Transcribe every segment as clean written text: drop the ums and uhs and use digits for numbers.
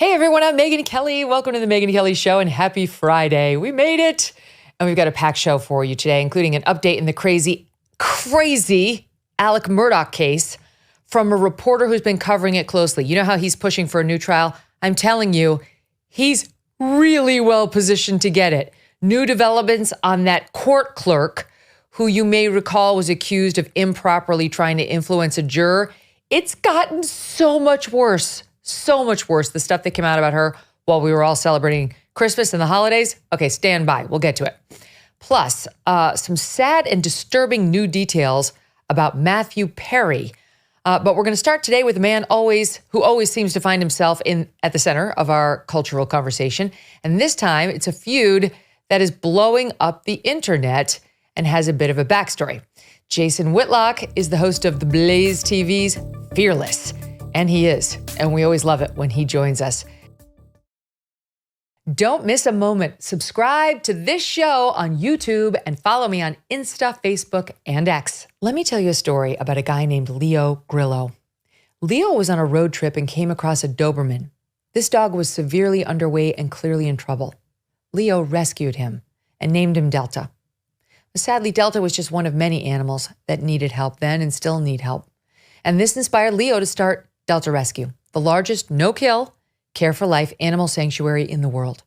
Hey everyone, I'm Megyn Kelly. Welcome to the Megyn Kelly Show and happy Friday. We made it. And we've got a packed show for you today, including an update in the crazy Alex Murdaugh case from a reporter who's been covering it closely. You know how he's pushing for a new trial? I'm telling you, he's really well positioned to get it. New developments on that court clerk who you may recall was accused of improperly trying to influence a juror. It's gotten so much worse. So much worse, the stuff that came out about her while we were all celebrating Christmas and the holidays. Okay, stand by. We'll get to it. Plus, some sad and disturbing new details about Mathew Perry. But we're going to start today with a man who always seems to find himself at the center of our cultural conversation. And this time, it's a feud that is blowing up the internet and has a bit of a backstory. Jason Whitlock is the host of the BlazeTV's Fearless. And he is. And we always love it when he joins us. Don't miss a moment. Subscribe to this show on YouTube and follow me on Insta, Facebook, and X. Let me tell you a story about a guy named Leo Grillo. Leo was on a road trip and came across a Doberman. This dog was severely underweight and clearly in trouble. Leo rescued him and named him Delta. But sadly, Delta was just one of many animals that needed help then and still need help. And this inspired Leo to start Delta Rescue, the largest no-kill, care-for-life animal sanctuary in the world.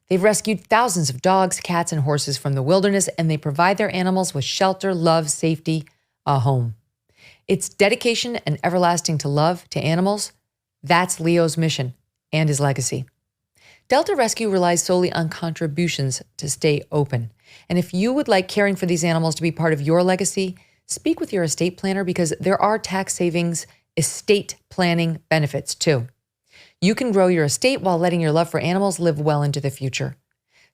They've rescued thousands of dogs, cats, and horses from the wilderness, and they provide their animals with shelter, love, safety, a home. It's dedication and everlasting to love to animals. That's Leo's mission and his legacy. Delta Rescue relies solely on contributions to stay open. And if you would like caring for these animals to be part of your legacy, speak with your estate planner because there are tax savings estate planning benefits too. You can grow your estate while letting your love for animals live well into the future.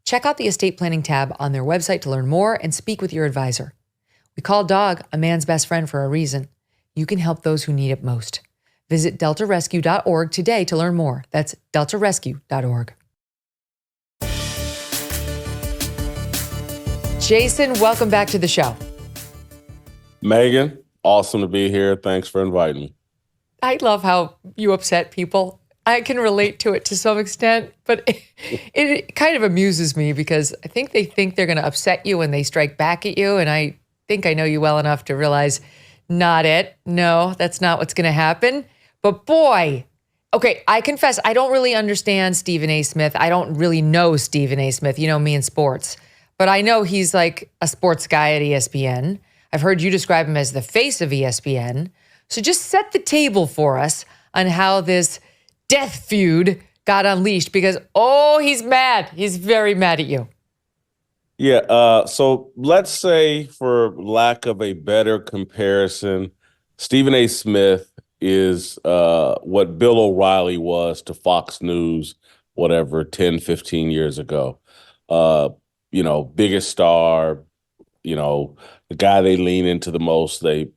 Check out the estate planning tab on their website to learn more and speak with your advisor. We call dog a man's best friend for a reason. You can help those who need it most. Visit deltarescue.org today to learn more. That's deltarescue.org. Jason, welcome back to the show. Megyn, awesome to be here. Thanks for inviting me. I love how you upset people. I can relate to it to some extent, but it kind of amuses me because I think they think they're going to upset you when they strike back at you. And I think I know you well enough to realize not it. No, that's not what's going to happen. But boy, okay, I confess, I don't really understand Stephen A. Smith. I don't really know Stephen A. Smith. You know me in sports, but I know he's like a sports guy at ESPN. I've heard you describe him as the face of ESPN. So just set the table for us on how this death feud got unleashed because, he's mad. He's very mad at you. Yeah, so let's say, for lack of a better comparison, Stephen A. Smith is what Bill O'Reilly was to Fox News, 10, 15 years ago. Biggest star, the guy they lean into the most. They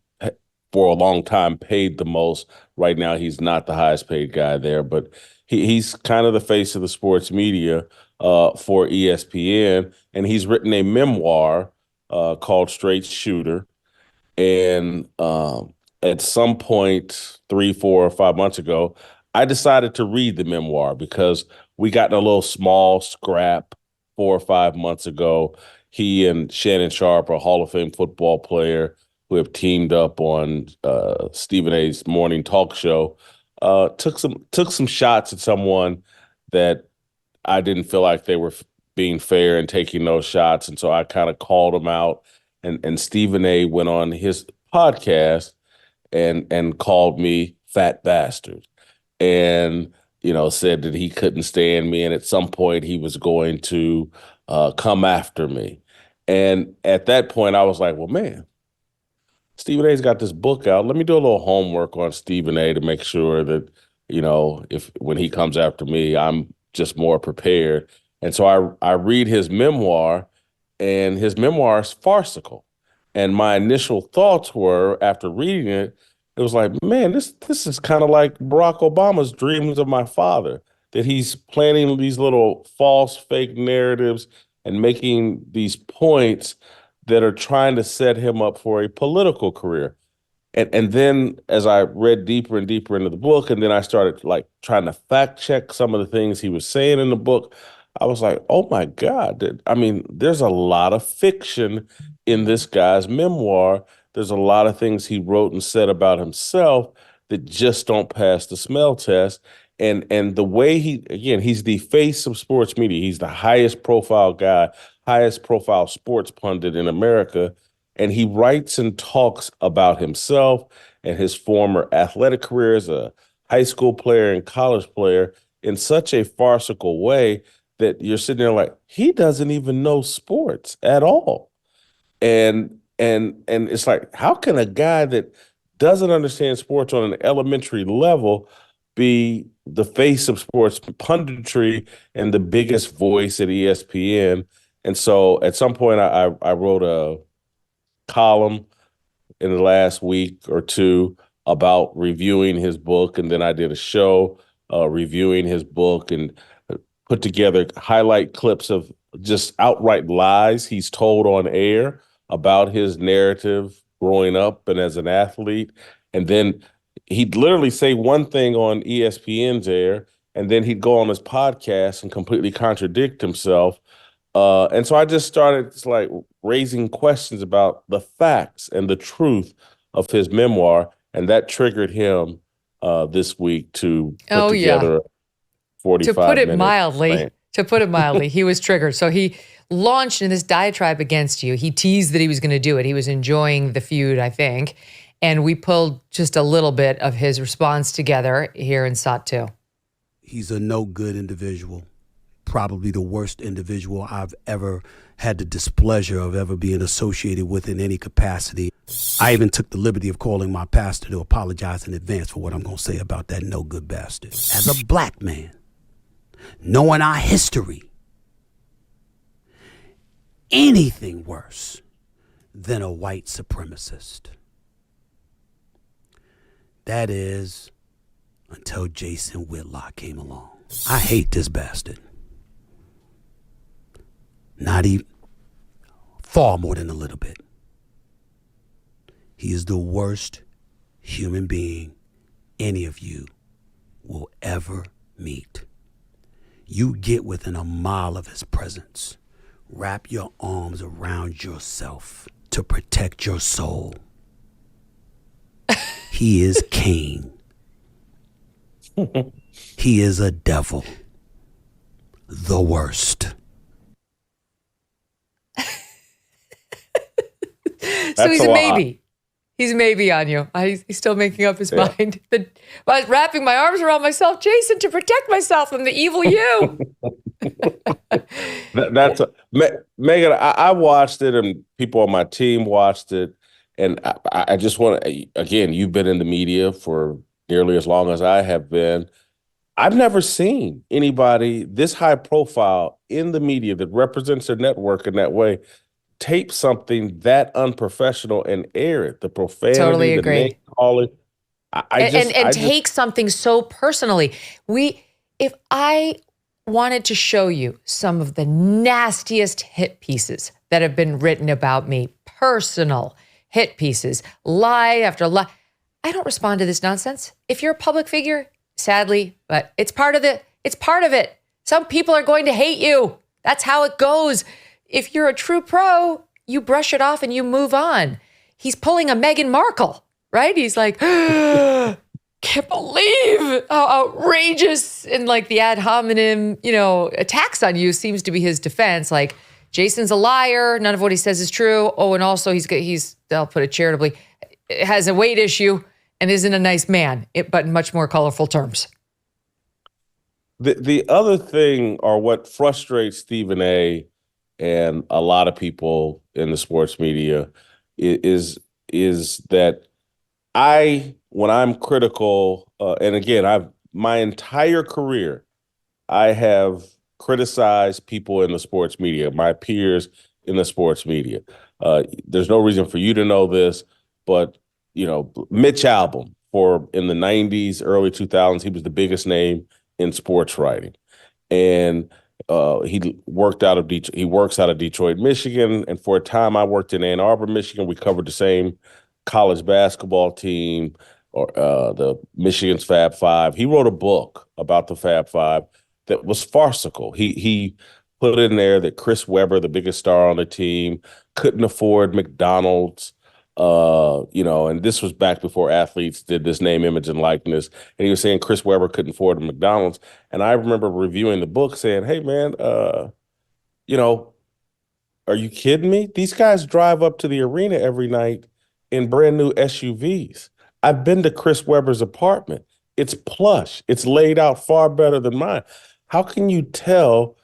for a long time paid the most. Right now, he's not the highest paid guy there, but he's kind of the face of the sports media for ESPN. And he's written a memoir called Straight Shooter. And at some point, 3, 4, or 5 months ago, I decided to read the memoir because we got in a little small scrap 4 or 5 months ago. He and Shannon Sharpe, a Hall of Fame football player, who have teamed up on Stephen A.'s morning talk show, took some shots at someone that I didn't feel like they were being fair and taking those shots. And so I kind of called them out. And Stephen A. went on his podcast and called me fat bastard and, said that he couldn't stand me. And at some point he was going to come after me. And at that point I was like, well, man, Stephen A's got this book out. Let me do a little homework on Stephen A to make sure that, if when he comes after me, I'm just more prepared. And so I read his memoir, and his memoir is farcical. And my initial thoughts were, after reading it, it was like, man, this is kind of like Barack Obama's Dreams of My Father, that he's planning these little false, fake narratives and making these points that are trying to set him up for a political career. And then as I read deeper and deeper into the book, and then I started like trying to fact check some of the things he was saying in the book, I was like, oh my God. I mean, there's a lot of fiction in this guy's memoir. There's a lot of things he wrote and said about himself that just don't pass the smell test. And the way he's the face of sports media. He's the highest profile guy, highest profile sports pundit in America. And he writes and talks about himself and his former athletic career as a high school player and college player in such a farcical way that you're sitting there like, he doesn't even know sports at all. And it's like, how can a guy that doesn't understand sports on an elementary level be the face of sports punditry and the biggest voice at ESPN? And so at some point I wrote a column in the last week or two about reviewing his book, and then I did a show reviewing his book and put together highlight clips of just outright lies he's told on air about his narrative growing up and as an athlete. And then he'd literally say one thing on ESPN's air, and then he'd go on his podcast and completely contradict himself. And so I just started like raising questions about the facts and the truth of his memoir, and that triggered him this week to put together a 45 To put it minute mildly, he was triggered. So he launched in this diatribe against you. He teased that he was going to do it. He was enjoying the feud, I think. And we pulled just a little bit of his response together here in SOT 2. He's a no good individual, probably the worst individual I've ever had the displeasure of ever being associated with in any capacity. I even took the liberty of calling my pastor to apologize in advance for what I'm going to say about that no good bastard. As a black man, knowing our history, anything worse than a white supremacist. That is, until Jason Whitlock came along. I hate this bastard. Not even, far more than a little bit. He is the worst human being any of you will ever meet. You get within a mile of his presence. Wrap your arms around yourself to protect your soul. He is Cain. He is a devil. The worst. So he's a maybe. He's a maybe on you. He's still making up his mind. I was wrapping my arms around myself, Jason, to protect myself from the evil you. Megyn. I watched it, and people on my team watched it, and I just want to, again, you've been in the media for nearly as long as I have been. I've never seen anybody this high profile in the media that represents their network in that way tape something that unprofessional and air it. The profanity, totally agree. The name calling. And take something so personally. If I wanted to show you some of the nastiest hit pieces that have been written about me, personal hit pieces, lie after lie, I don't respond to this nonsense. If you're a public figure, sadly, but it's part of it. Some people are going to hate you. That's how it goes. If you're a true pro, you brush it off and you move on. He's pulling a Meghan Markle, right? He's like, can't believe how outrageous, and like the ad hominem, attacks on you seems to be his defense. Like, Jason's a liar. None of what he says is true. Oh, and also he's I'll put it charitably, has a weight issue and isn't a nice man, but in much more colorful terms. The other thing, or what frustrates Stephen A. and a lot of people in the sports media, is that when I'm critical, and again, my entire career, I have criticized people in the sports media, my peers in the sports media. There's no reason for you to know this, but Mitch Albom, in the 90s, early 2000s, he was the biggest name in sports writing, and he works out of Detroit, Michigan, and for a time I worked in Ann Arbor, Michigan. We covered the same college basketball team or the Michigan's Fab Five. He wrote a book about the Fab Five that was farcical. He put in there that Chris Webber, the biggest star on the team, couldn't afford McDonald's. And this was back before athletes did this name, image, and likeness. And he was saying Chris Webber couldn't afford a McDonald's. And I remember reviewing the book saying, hey, man, are you kidding me? These guys drive up to the arena every night in brand new SUVs. I've been to Chris Webber's apartment. It's plush. It's laid out far better than mine. How can you tell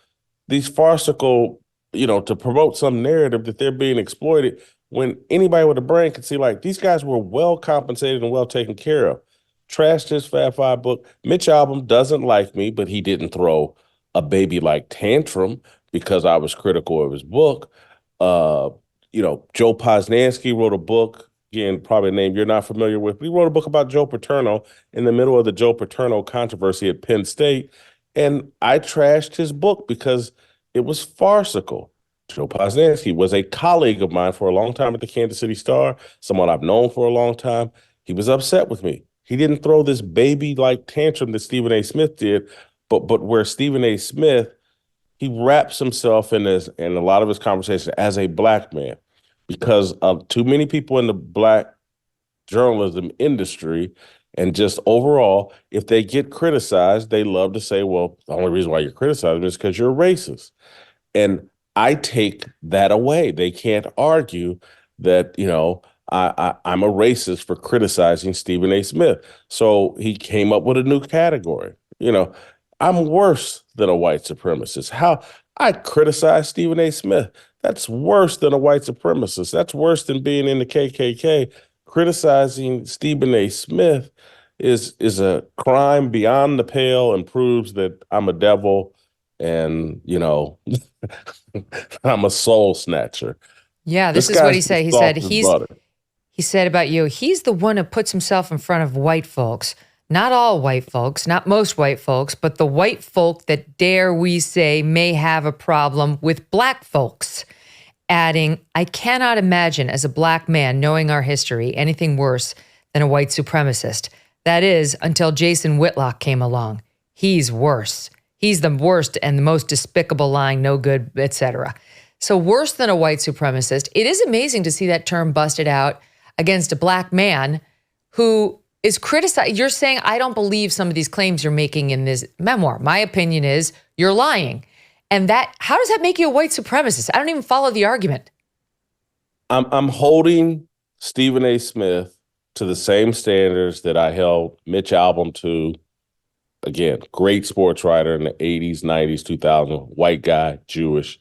these farcical, to promote some narrative that they're being exploited when anybody with a brain can see, like, these guys were well compensated and well taken care of? Trashed his Fab Five book. Mitch Albom doesn't like me, but he didn't throw a baby-like tantrum because I was critical of his book. Joe Posnanski wrote a book, again, probably a name you're not familiar with, but he wrote a book about Joe Paterno in the middle of the Joe Paterno controversy at Penn State. And I trashed his book because it was farcical. Joe Posnanski was a colleague of mine for a long time at the Kansas City Star, someone I've known for a long time. He was upset with me. He didn't throw this baby-like tantrum that Stephen A. Smith did, but where Stephen A. Smith, he wraps himself in a lot of his conversations as a black man, because of too many people in the black journalism industry and just overall, if they get criticized, they love to say, well, the only reason why you're criticizing is because you're racist. And I take that away. They can't argue that, I'm a racist for criticizing Stephen A. Smith. So he came up with a new category. I'm worse than a white supremacist. How I criticize Stephen A. Smith. That's worse than a white supremacist. That's worse than being in the KKK. Criticizing Stephen A. Smith is a crime beyond the pale and proves that I'm a devil and, I'm a soul snatcher. Yeah, this is what he said. He said about you, he's the one who puts himself in front of white folks. Not all white folks, not most white folks, but the white folk that, dare we say, may have a problem with black folks. Adding, I cannot imagine as a black man knowing our history anything worse than a white supremacist. That is, until Jason Whitlock came along. He's worse. He's the worst and the most despicable, lying, no good, etc. So worse than a white supremacist. It is amazing to see that term busted out against a black man who is criticized. You're saying, I don't believe some of these claims you're making in this memoir. My opinion is you're lying. And how does that make you a white supremacist? I don't even follow the argument. I'm holding Stephen A. Smith to the same standards that I held Mitch Albom to. Again, great sports writer in the 80s, 90s, 2000s, white guy, Jewish.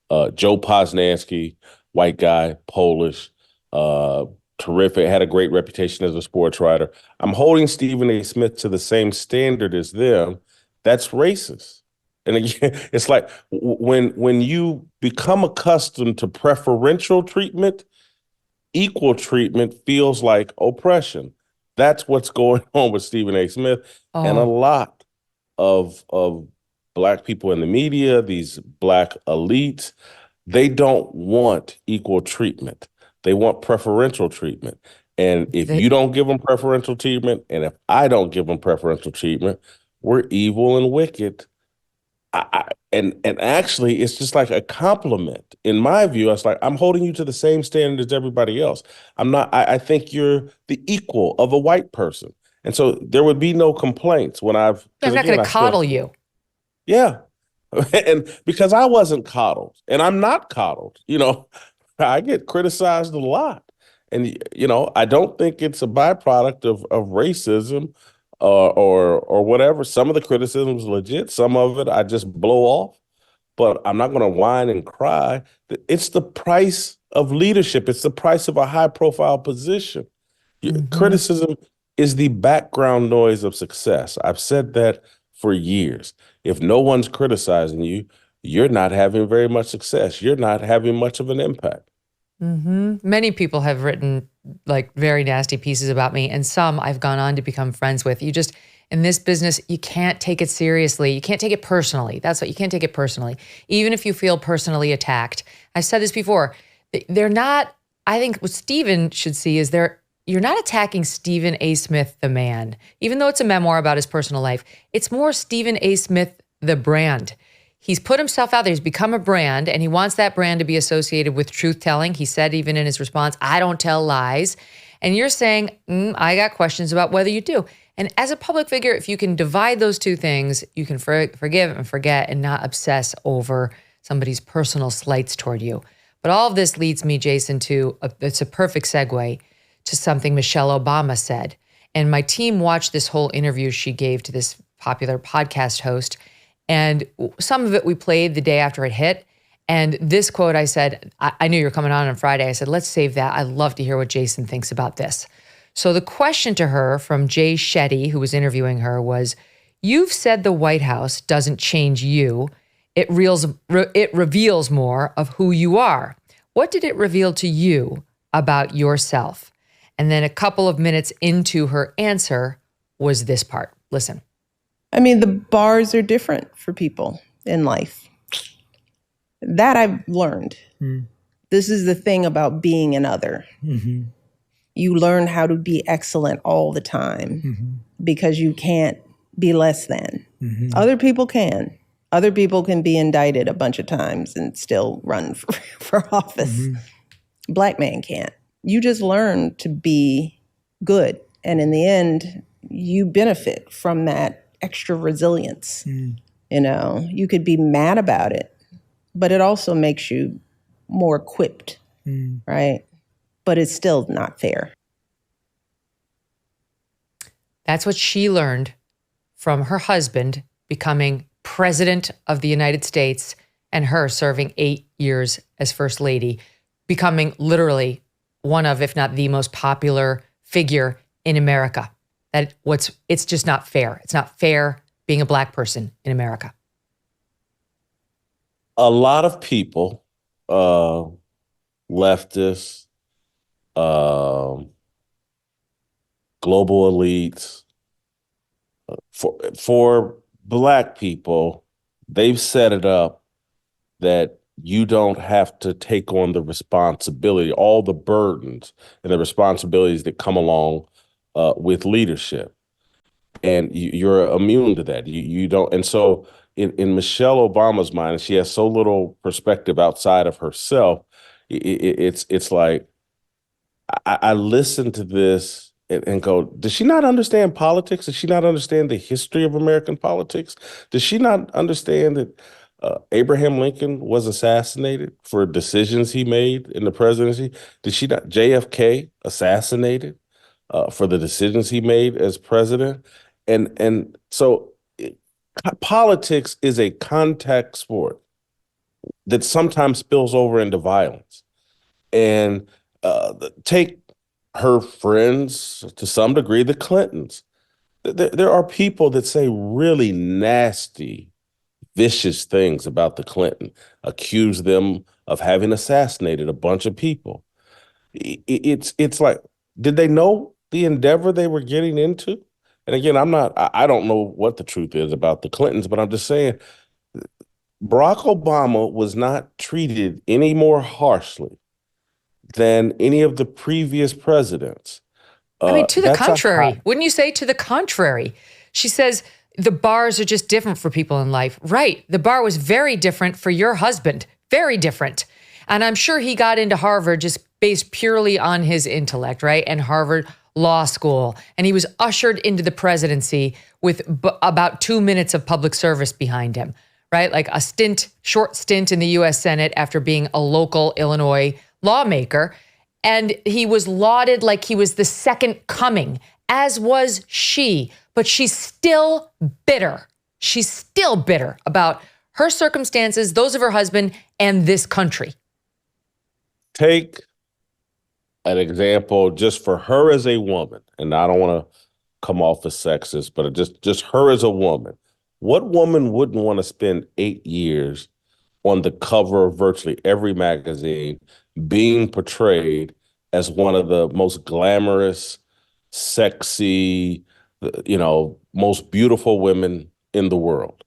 Joe Posnanski, white guy, Polish, terrific, had a great reputation as a sports writer. I'm holding Stephen A. Smith to the same standard as them. That's racist. And again, it's like when you become accustomed to preferential treatment, equal treatment feels like oppression. That's what's going on with Stephen A. Smith. Oh. And a lot of black people in the media, these black elites, they don't want equal treatment. They want preferential treatment. And if you don't give them preferential treatment, and if I don't give them preferential treatment, we're evil and wicked. And actually, it's just like a compliment. In my view, it's like, I'm holding you to the same standard as everybody else. I think you're the equal of a white person. And so there would be no complaints when I'm not going to coddle you. Yeah. And because I wasn't coddled and I'm not coddled, I get criticized a lot. And, I don't think it's a byproduct of racism or whatever. Some of the criticism is legit. Some of it I just blow off. But I'm not going to whine and cry. It's the price of leadership. It's the price of a high-profile position. Mm-hmm. Criticism is the background noise of success. I've said that for years. If no one's criticizing you, you're not having very much success. You're not having much of an impact. Mm-hmm. Many people have written like very nasty pieces about me, and some I've gone on to become friends with. In this business, you can't take it seriously. You can't take it personally. That's what, you can't take it personally. Even if you feel personally attacked. I've said this before. They're not, I think what Stephen should see is they're you're not attacking Stephen A. Smith, the man, even though it's a memoir about his personal life. It's more Stephen A. Smith, the brand. He's put himself out there. He's become a brand, and he wants that brand to be associated with truth-telling. He said even in his response, I don't tell lies. And you're saying, I got questions about whether you do. And as a public figure, if you can divide those two things, you can forgive and forget and not obsess over somebody's personal slights toward you. But all of this leads me, Jason, to it's a perfect segue to something Michelle Obama said. And my team watched this whole interview she gave to this popular podcast host. And some of it we played the day after it hit. And this quote, I said, I knew you were coming on Friday. I said, let's save that. I'd love to hear what Jason thinks about this. So the question to her from Jay Shetty, who was interviewing her, was, you've said the White House doesn't change you. It reveals more of who you are. What did it reveal to you about yourself? And then a couple of minutes into her answer was this part. Listen. I mean, the bars are different for people in life. That I've learned. This is the thing about being an other. Mm-hmm. You learn how to be excellent all the time because you can't be less than. Mm-hmm. Other people can. Other people can be indicted a bunch of times and still run for office. Mm-hmm. Black man can't. You just learn to be good. And in the end, you benefit from that extra resilience. You know, you could be mad about it, but it also makes you more equipped, right? But it's still not fair. That's what she learned from her husband becoming president of the United States and her serving 8 years as first lady, becoming literally one of, if not the most popular figure in America. It's just not fair. It's not fair being a Black person in America. A lot of people, leftists, global elites, for Black people, they've set it up that you don't have to take on the responsibility, all the burdens and the responsibilities that come along with leadership. And you're immune to that. You don't. And so in Michelle Obama's mind, she has so little perspective outside of herself. It's like, I listen to this and go, does she not understand politics? Does she not understand the history of American politics? Does she not understand that Abraham Lincoln was assassinated for decisions he made in the presidency? Did she not? JFK assassinated for the decisions he made as president? And so politics is a contact sport that sometimes spills over into violence. And take her friends, to some degree, the Clintons. There are people that say really nasty, vicious things about the Clinton, accuse them of having assassinated a bunch of people. It's like, did they know the endeavor they were getting into? And again, I don't know what the truth is about the Clintons, but I'm just saying, Barack Obama was not treated any more harshly than any of the previous presidents. I mean, to the contrary. Wouldn't you say to the contrary? She says the bars are just different for people in life. Right. The bar was very different for your husband. Very different. And I'm sure he got into Harvard just based purely on his intellect, right? And Harvard Law School. And he was ushered into the presidency with about 2 minutes of public service behind him, right? Like a short stint in the U.S. Senate after being a local Illinois lawmaker. And he was lauded like he was the second coming, as was she. But she's still bitter. She's still bitter about her circumstances, those of her husband, and this country. Take an example just for her as a woman, and I don't want to come off as sexist, but just her as a woman. What woman wouldn't want to spend 8 years on the cover of virtually every magazine being portrayed as one of the most glamorous, sexy, most beautiful women in the world?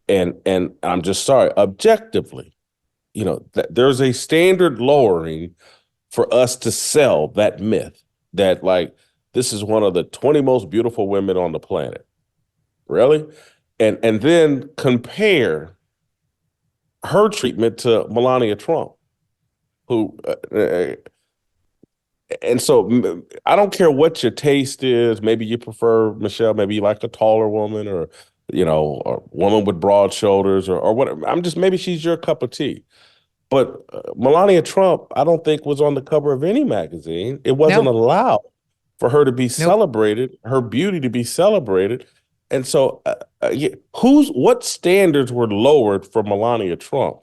And I'm just sorry, objectively, there's a standard lowering for us to sell that myth. that like this is one of the 20 most beautiful women on the planet. Really? And then compare her treatment to Melania Trump, who and so I don't care what your taste is. Maybe you prefer Michelle. Maybe you like a taller woman, or a woman with broad shoulders, or whatever. Maybe she's your cup of tea. But Melania Trump, I don't think was on the cover of any magazine. It wasn't allowed for her to be celebrated, her beauty to be celebrated. And so, what standards were lowered for Melania Trump,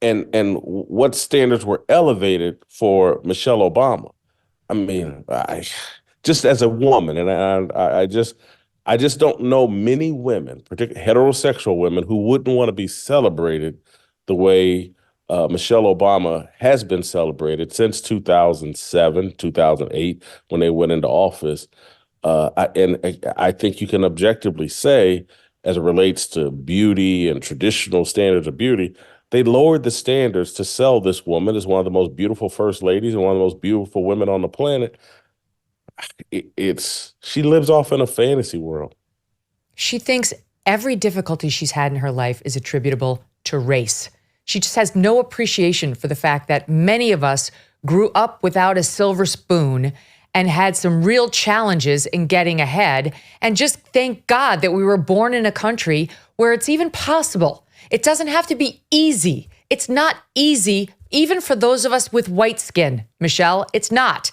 and what standards were elevated for Michelle Obama? I mean, just as a woman, and I just don't know many women, particularly heterosexual women, who wouldn't want to be celebrated the way Michelle Obama has been celebrated since 2007, 2008, when they went into office. I think you can objectively say, as it relates to beauty and traditional standards of beauty, they lowered the standards to sell this woman as one of the most beautiful first ladies and one of the most beautiful women on the planet. She lives off in a fantasy world. She thinks every difficulty she's had in her life is attributable to race. She just has no appreciation for the fact that many of us grew up without a silver spoon and had some real challenges in getting ahead. And just thank God that we were born in a country where it's even possible. It doesn't have to be easy. It's not easy, even for those of us with white skin, Michelle. It's not.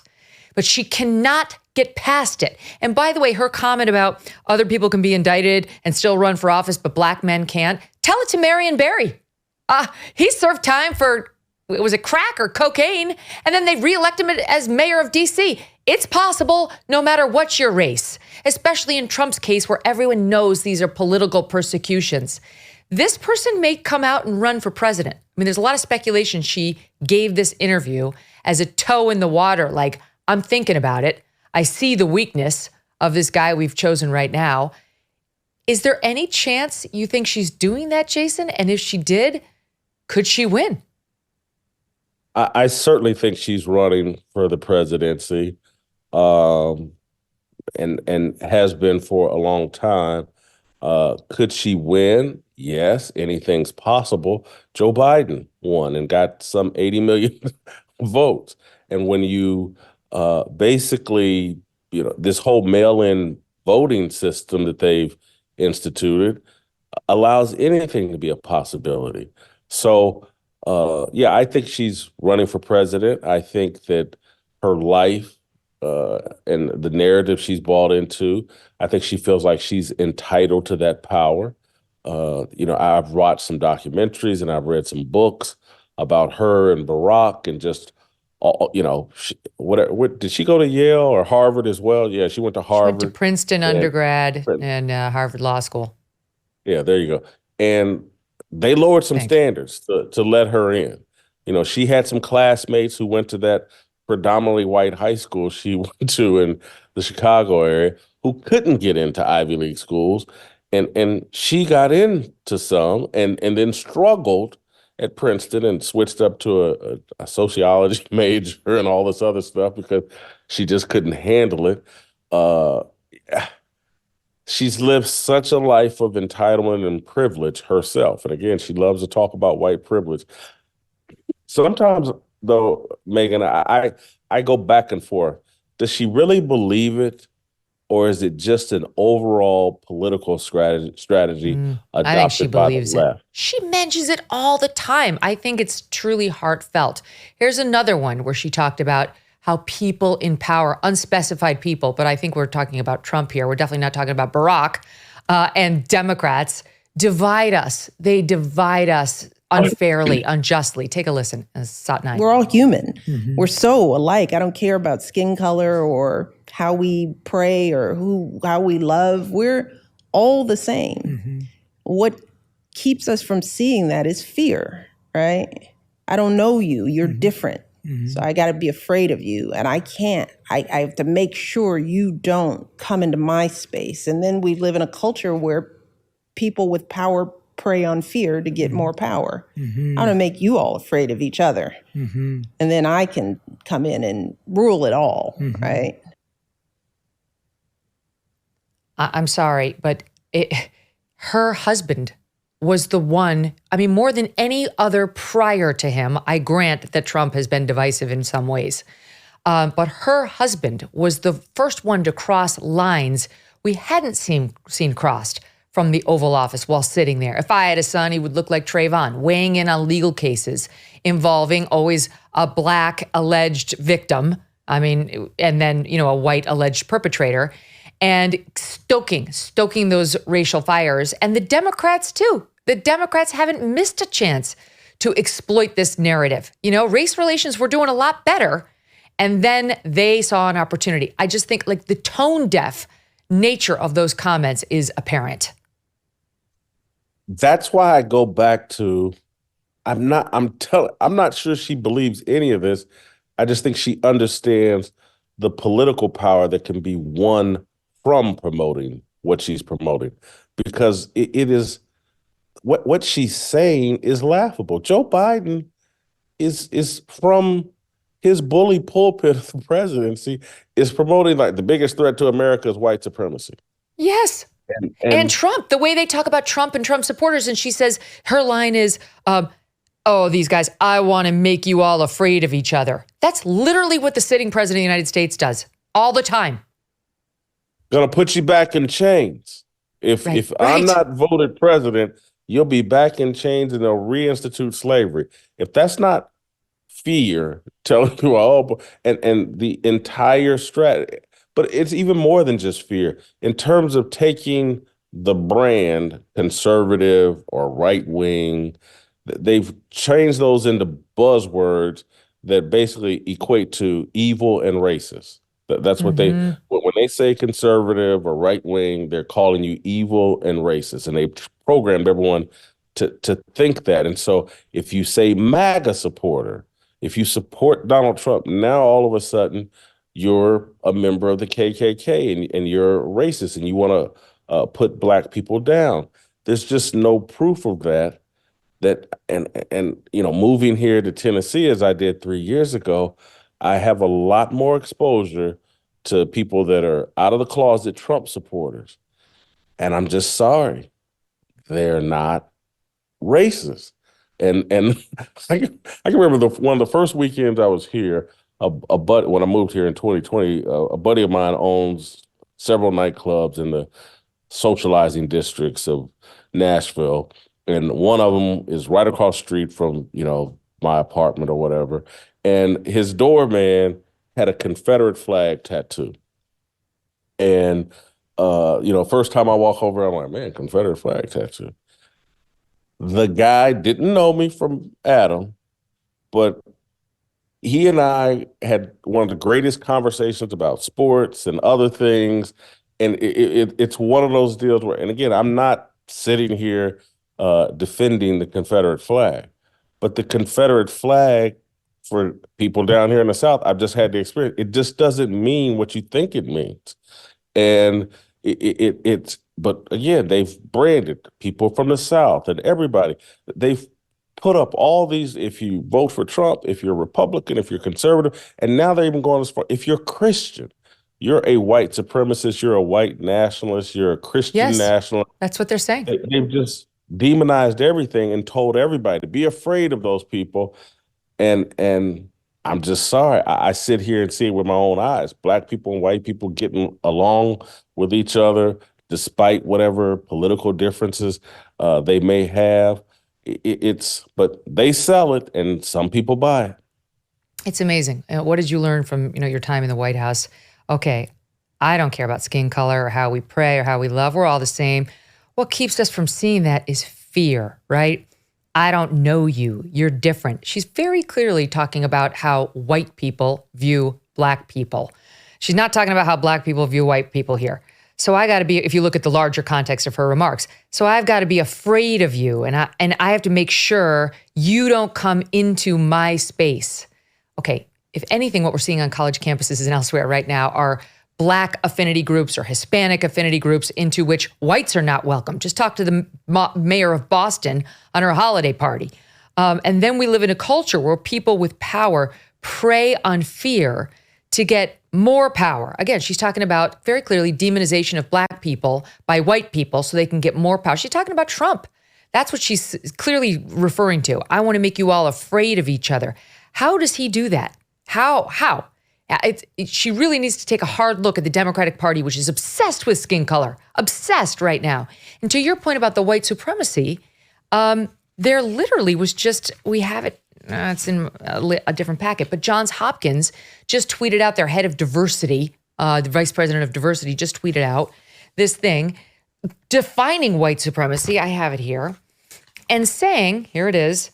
But she cannot get past it. And by the way, her comment about other people can be indicted and still run for office, but black men can't. Tell it to Marion Barry. He served time for, was it crack or cocaine? And then they reelected him as mayor of DC. It's possible no matter what your race, especially in Trump's case where everyone knows these are political persecutions. This person may come out and run for president. I mean, there's a lot of speculation she gave this interview as a toe in the water, like, I'm thinking about it. I see the weakness of this guy we've chosen right now. Is there any chance you think she's doing that, Jason? And if she did, could she win? I certainly think she's running for the presidency, and has been for a long time. Could she win? Yes, anything's possible. Joe Biden won and got some 80 million votes. And when you basically, this whole mail-in voting system that they've instituted allows anything to be a possibility. So, I think she's running for president. I think that her life and the narrative she's bought into, I think she feels like she's entitled to that power. I've watched some documentaries and I've read some books about her and Barack and just, what did she go to Yale or Harvard as well? Yeah, she went to Harvard. She went to Princeton undergrad and Harvard Law School. Yeah, there you go. And they lowered some standards to let her in. She had some classmates who went to that predominantly white high school she went to in the Chicago area who couldn't get into Ivy League schools. And she got into some and then struggled at Princeton and switched up to a sociology major and all this other stuff because she just couldn't handle it. She's lived such a life of entitlement and privilege herself. And again, she loves to talk about white privilege. Sometimes, though, Megyn, I go back and forth. Does she really believe it? Or is it just an overall political strategy adopted I think she believes by the left? it. She mentions it all the time. I think it's truly heartfelt. Here's another one where she talked about how people in power, unspecified people, but I think we're talking about Trump here. We're definitely not talking about Barack and Democrats, divide us. They divide us unfairly, unjustly. Take a listen. SOT 9. We're all human. Mm-hmm. We're so alike. I don't care about skin color or how we pray or how we love. We're all the same. Mm-hmm. What keeps us from seeing that is fear, right? I don't know you. You're different. Mm-hmm. So I got to be afraid of you. And I can't. I have to make sure you don't come into my space. And then we live in a culture where people with power prey on fear to get more power. I'm going to make you all afraid of each other. And then I can come in and rule it all, right? I'm sorry, but her husband was the one, I mean, more than any other prior to him. I grant that Trump has been divisive in some ways. But her husband was the first one to cross lines we hadn't seen crossed from the Oval Office while sitting there. If I had a son, he would look like Trayvon, weighing in on legal cases involving always a black alleged victim. I mean, and then, a white alleged perpetrator, and stoking those racial fires. And the Democrats too. The Democrats haven't missed a chance to exploit this narrative. Race relations were doing a lot better. And then they saw an opportunity. I just think the tone deaf nature of those comments is apparent. That's why I go back to, I'm not sure she believes any of this. I just think she understands the political power that can be won from promoting what she's promoting, because it is what she's saying is laughable. Joe Biden is from his bully pulpit of the presidency is promoting the biggest threat to America is white supremacy. Yes. And Trump, the way they talk about Trump and Trump supporters, and she says her line is, these guys, I want to make you all afraid of each other. That's literally what the sitting president of the United States does all the time. Gonna put you back in chains. If I'm not voted president, you'll be back in chains and they'll reinstitute slavery. If that's not fear telling you and the entire strategy, but it's even more than just fear in terms of taking the brand conservative or right wing. They've changed those into buzzwords that basically equate to evil and racist. That's what when they say conservative or right wing, they're calling you evil and racist, and they programmed everyone to think that. And so if you say MAGA supporter, if you support Donald Trump, now all of a sudden you're a member of the KKK and you're racist and you want to put black people down. There's just no proof of that. And moving here to Tennessee as I did 3 years ago, I have a lot more exposure to people that are out of the closet Trump supporters. And I'm just sorry, they're not racist. And I can remember one of the first weekends I was here, when I moved here in 2020, a buddy of mine owns several nightclubs in the socializing districts of Nashville. And one of them is right across the street from, my apartment or whatever. And his doorman had a Confederate flag tattoo. And, first time I walk over, I'm like, man, Confederate flag tattoo. The guy didn't know me from Adam, but he and I had one of the greatest conversations about sports and other things. And it's one of those deals where, and again, I'm not sitting here defending the Confederate flag, but the Confederate flag for people down here in the South, I've just had the experience. It just doesn't mean what you think it means. And but again, they've branded people from the South and everybody. They've put up all these, if you vote for Trump, if you're Republican, if you're conservative, and now they're even going as far, if you're Christian, you're a white supremacist, you're a white nationalist, you're a Christian nationalist. That's what they're saying. They've just demonized everything and told everybody to be afraid of those people. And I'm just sorry. I sit here and see it with my own eyes. Black people and white people getting along with each other, despite whatever political differences they may have. But they sell it and some people buy it. It's amazing. What did you learn from, your time in the White House? Okay, I don't care about skin color or how we pray or how we love. We're all the same. What keeps us from seeing that is fear, right? I don't know you. You're different. She's very clearly talking about how white people view black people. She's not talking about how black people view white people here. So I got to be, if you look at the larger context of her remarks, so I've got to be afraid of you, and I have to make sure you don't come into my space. Okay, if anything, what we're seeing on college campuses and elsewhere right now are Black affinity groups or Hispanic affinity groups into which whites are not welcome. Just talk to the mayor of Boston on her holiday party. And then we live in a culture where people with power prey on fear to get more power. Again, she's talking about very clearly demonization of Black people by white people so they can get more power. She's talking about Trump. That's what she's clearly referring to. I want to make you all afraid of each other. How does he do that? How? She really needs to take a hard look at the Democratic Party, which is obsessed with skin color, obsessed right now. And to your point about the white supremacy, there literally was just, we have it, it's in a different packet, but Johns Hopkins just tweeted out, their head of diversity, the vice president of diversity just tweeted out this thing defining white supremacy, I have it here, and saying, here it is,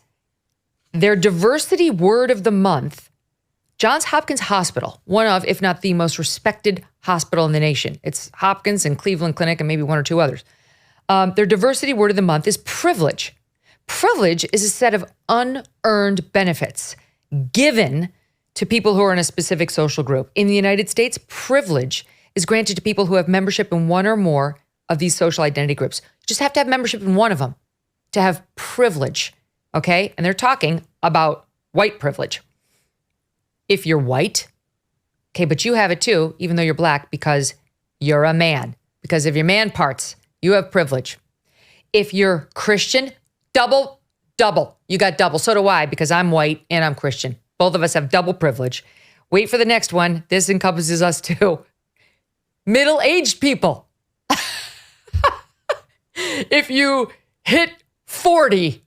their diversity word of the month, Johns Hopkins Hospital, one of, if not the most respected hospital in the nation. It's Hopkins and Cleveland Clinic and maybe one or two others. Their diversity word of the month is privilege. Privilege is a set of unearned benefits given to people who are in a specific social group. In the United States, privilege is granted to people who have membership in one or more of these social identity groups. You just have to have membership in one of them to have privilege, okay? And they're talking about white privilege. If you're white, okay, but you have it too, even though you're Black, because you're a man. Because of your man parts, you have privilege. If you're Christian, double. You got double. So do I, because I'm white and I'm Christian. Both of us have double privilege. Wait for the next one. This encompasses us too. Middle-aged people. If you hit 40,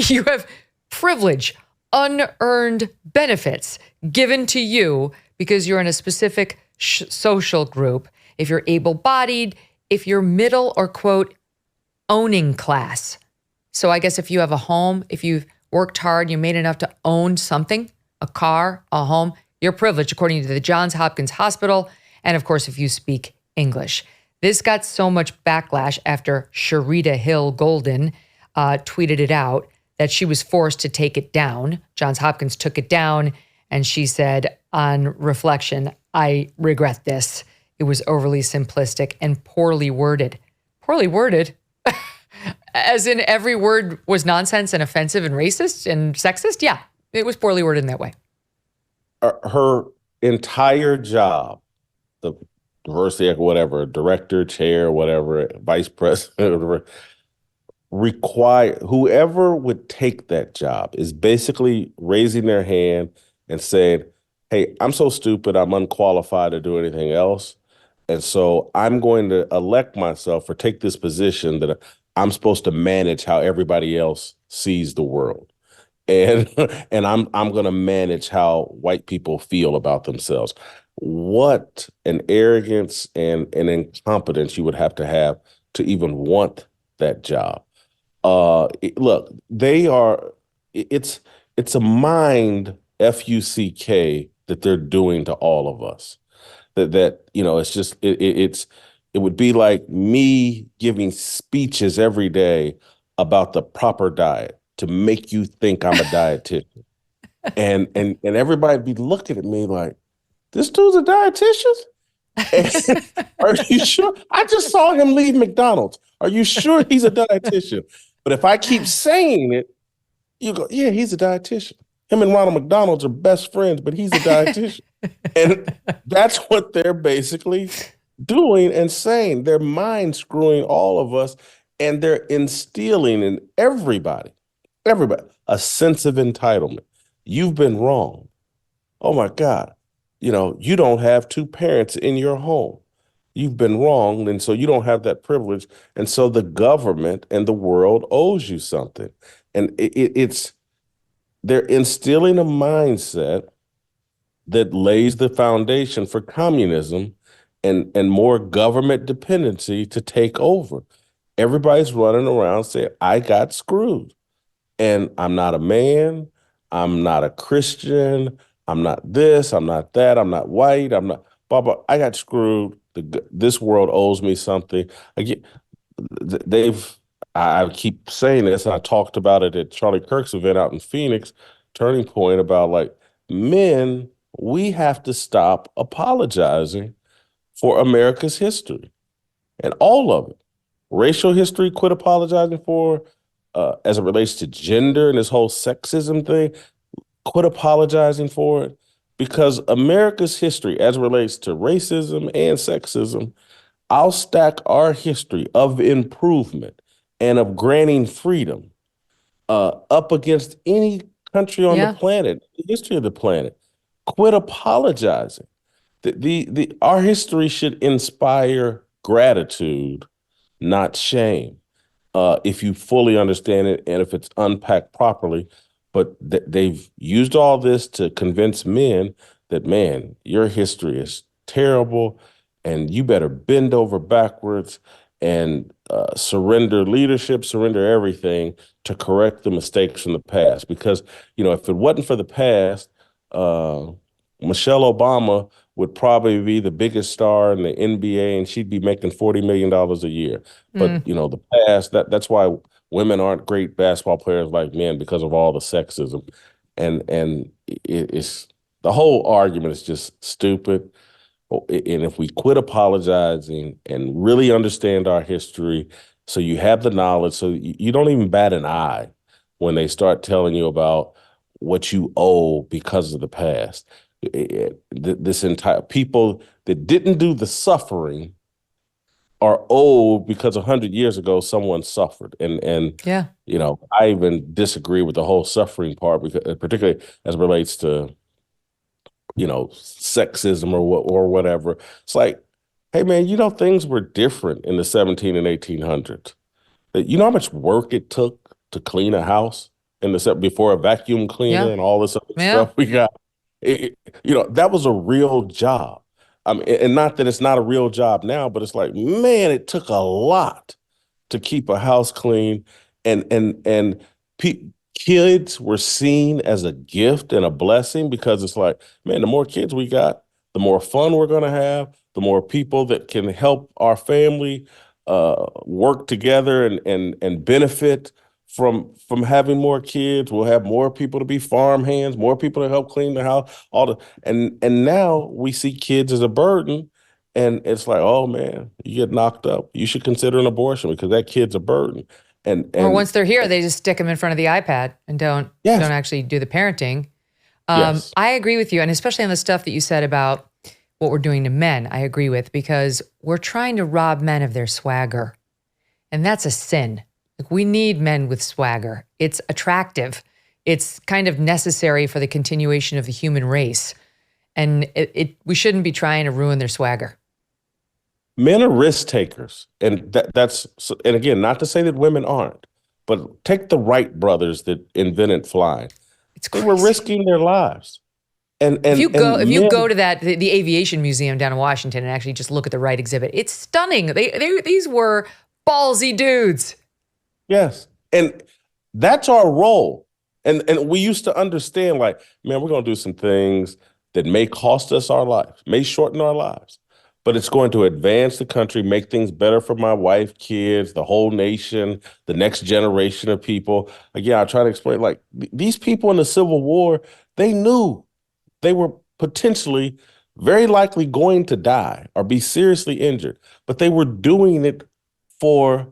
you have privilege, unearned benefits given to you because you're in a specific social group. If you're able-bodied, if you're middle or, quote, owning class. So I guess if you have a home, if you've worked hard, you made enough to own something, a car, a home, you're privileged according to the Johns Hopkins Hospital. And of course, if you speak English. This got so much backlash after Sharita Hill Golden tweeted it out that she was forced to take it down. Johns Hopkins took it down, and she said, on reflection, I regret this. It was overly simplistic and poorly worded. Poorly worded? As in every word was nonsense and offensive and racist and sexist? Yeah, it was poorly worded in that way. Her entire job, the diversity, whatever, director, chair, whatever, vice president, whatever, whoever would take that job is basically raising their hand and saying, hey, I'm so stupid, I'm unqualified to do anything else. And so I'm going to elect myself or take this position that I'm supposed to manage how everybody else sees the world. And I'm going to manage how white people feel about themselves. What an arrogance and an incompetence you would have to even want that job. Look, it's a mind FUCK that they're doing to all of us. That it's just it would be like me giving speeches every day about the proper diet to make you think I'm a dietitian, and everybody be looking at me like, this dude's a dietitian? Are you sure? I just saw him leave McDonald's. Are you sure he's a dietitian? But if I keep saying it, you go, yeah, he's a dietitian. Him and Ronald McDonald's are best friends, but he's a dietitian. And that's what they're basically doing and saying. They're mind screwing all of us, and they're instilling in everybody, a sense of entitlement. You've been wrong. Oh my God. You don't have two parents in your home. You've been wronged, and so you don't have that privilege. And so the government and the world owes you something. And they're instilling a mindset that lays the foundation for communism and more government dependency to take over. Everybody's running around saying, I got screwed. And I'm not a man. I'm not a Christian. I'm not this, I'm not that, I'm not white, I'm not, blah, blah. I got screwed. This world owes me something. I keep saying this, and I talked about it at Charlie Kirk's event out in Phoenix, Turning Point, about like, men, we have to stop apologizing for America's history, and all of it. Racial history, quit apologizing for. As it relates to gender and this whole sexism thing, quit apologizing for it. Because America's history, as it relates to racism and sexism, I'll stack our history of improvement and of granting freedom up against any country on the planet, the history of the planet. Quit apologizing. Our history should inspire gratitude, not shame, if you fully understand it and if it's unpacked properly. But they've used all this to convince men that, man, your history is terrible and you better bend over backwards and surrender leadership, surrender everything to correct the mistakes from the past. Because, if it wasn't for the past, Michelle Obama would probably be the biggest star in the NBA and she'd be making $40 million a year. But, the past, that's why women aren't great basketball players like men, because of all the sexism. And it's the whole argument is just stupid. And if we quit apologizing and really understand our history, so you have the knowledge, so you don't even bat an eye when they start telling you about what you owe because of the past. This entire people that didn't do the suffering are owed because 100 years ago someone suffered, and I even disagree with the whole suffering part, because particularly as it relates to sexism or whatever. It's like, hey man, things were different in the 17 and 1800s. You know how much work it took to clean a house before a vacuum cleaner and all this other stuff we got. That was a real job. And not that it's not a real job now, but it's like, man, it took a lot to keep a house clean, and kids were seen as a gift and a blessing, because it's like, man, the more kids we got, the more fun we're going to have, the more people that can help our family work together and benefit from having more kids. We'll have more people to be farm hands, more people to help clean the house, and now we see kids as a burden, and it's like, oh man, you get knocked up, you should consider an abortion because that kid's a burden. Or once they're here, they just stick them in front of the iPad and don't actually do the parenting. I agree with you, and especially on the stuff that you said about what we're doing to men, I agree with, because we're trying to rob men of their swagger, and that's a sin. Like, we need men with swagger. It's attractive. It's kind of necessary for the continuation of the human race. And we shouldn't be trying to ruin their swagger. Men are risk takers. And and again, not to say that women aren't, but take the Wright brothers that invented flying. They were risking their lives. And if you go to the aviation museum down in Washington and actually just look at the Wright exhibit, it's stunning. These were ballsy dudes. Yes. And that's our role. And we used to understand, like, man, we're going to do some things that may cost us our lives, may shorten our lives, but it's going to advance the country, make things better for my wife, kids, the whole nation, the next generation of people. Again, I try to explain, like, these people in the Civil War, they knew they were potentially very likely going to die or be seriously injured, but they were doing it for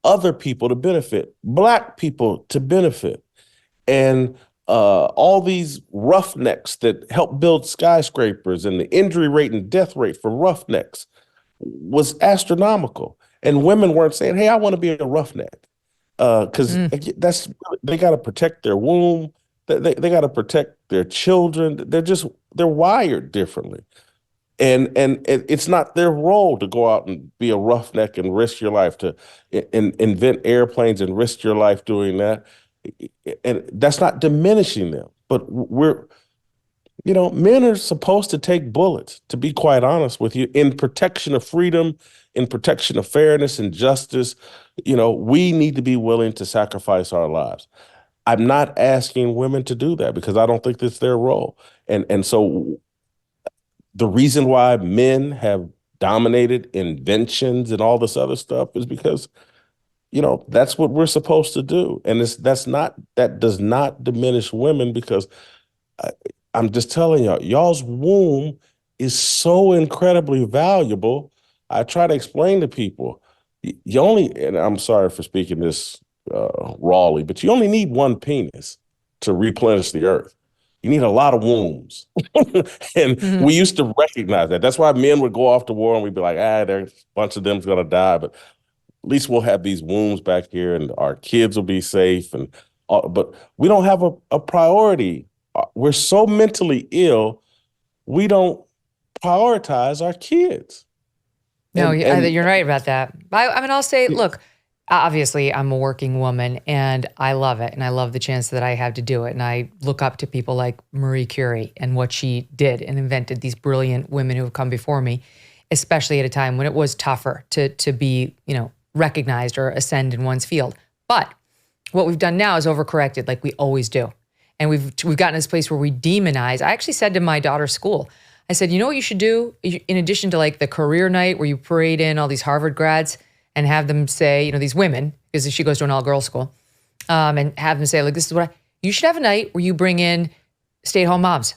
other people to benefit, Black people to benefit. And all these roughnecks that helped build skyscrapers, and the injury rate and death rate for roughnecks was astronomical. And women weren't saying, hey, I want to be a roughneck, because they got to protect their womb. They got to protect their children. They're wired differently. And it's not their role to go out and be a roughneck and risk your life, to invent airplanes and risk your life doing that. And that's not diminishing them. But men are supposed to take bullets, to be quite honest with you, in protection of freedom, in protection of fairness and justice. We need to be willing to sacrifice our lives. I'm not asking women to do that, because I don't think that's their role. And so the reason why men have dominated inventions and all this other stuff is because, that's what we're supposed to do. And that does not diminish women, because I'm just telling y'all's womb is so incredibly valuable. I try to explain to people, you only, and I'm sorry for speaking this rawly, but you only need one penis to replenish the earth. You need a lot of wombs. And we used to recognize that. That's why men would go off to war and we'd be like, there's a bunch of them's going to die, but at least we'll have these wombs back here and our kids will be safe. And but we don't have a priority. We're so mentally ill, we don't prioritize our kids. No, you're right about that. I mean, I'll say, look, obviously I'm a working woman and I love it. And I love the chance that I have to do it. And I look up to people like Marie Curie and what she did and invented, these brilliant women who have come before me, especially at a time when it was tougher to be, recognized or ascend in one's field. But what we've done now is overcorrected like we always do. And we've gotten to this place where we demonize. I actually said to my daughter's school, I said, you know what you should do? In addition to like the career night where you parade in all these Harvard grads and have them say, these women, because she goes to an all-girls school, and have them say, like, this is what you should have a night where you bring in stay-at-home moms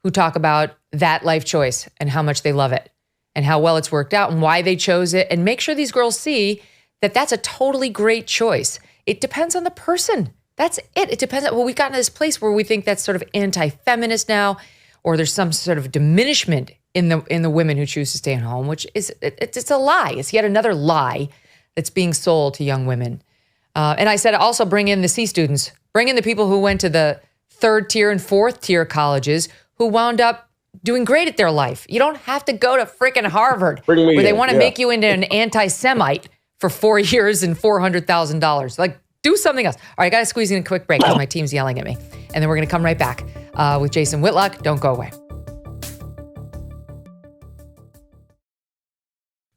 who talk about that life choice and how much they love it and how well it's worked out and why they chose it, and make sure these girls see that that's a totally great choice. It depends on the person. That's it. It depends. Well, we've gotten to this place where we think that's sort of anti-feminist now, or there's some sort of diminishment in the women who choose to stay at home, which is it's a lie. It's yet another lie that's being sold to young women. And I said also bring in the C students, bring in the people who went to the 3rd tier and 4th tier colleges who wound up doing great at their life. You don't have to go to freaking Harvard where they want to make you into an anti-Semite for 4 years and $400,000. Like, do something else. All right, I got to squeeze in a quick break because my team's yelling at me. And then we're going to come right back with Jason Whitlock. Don't go away.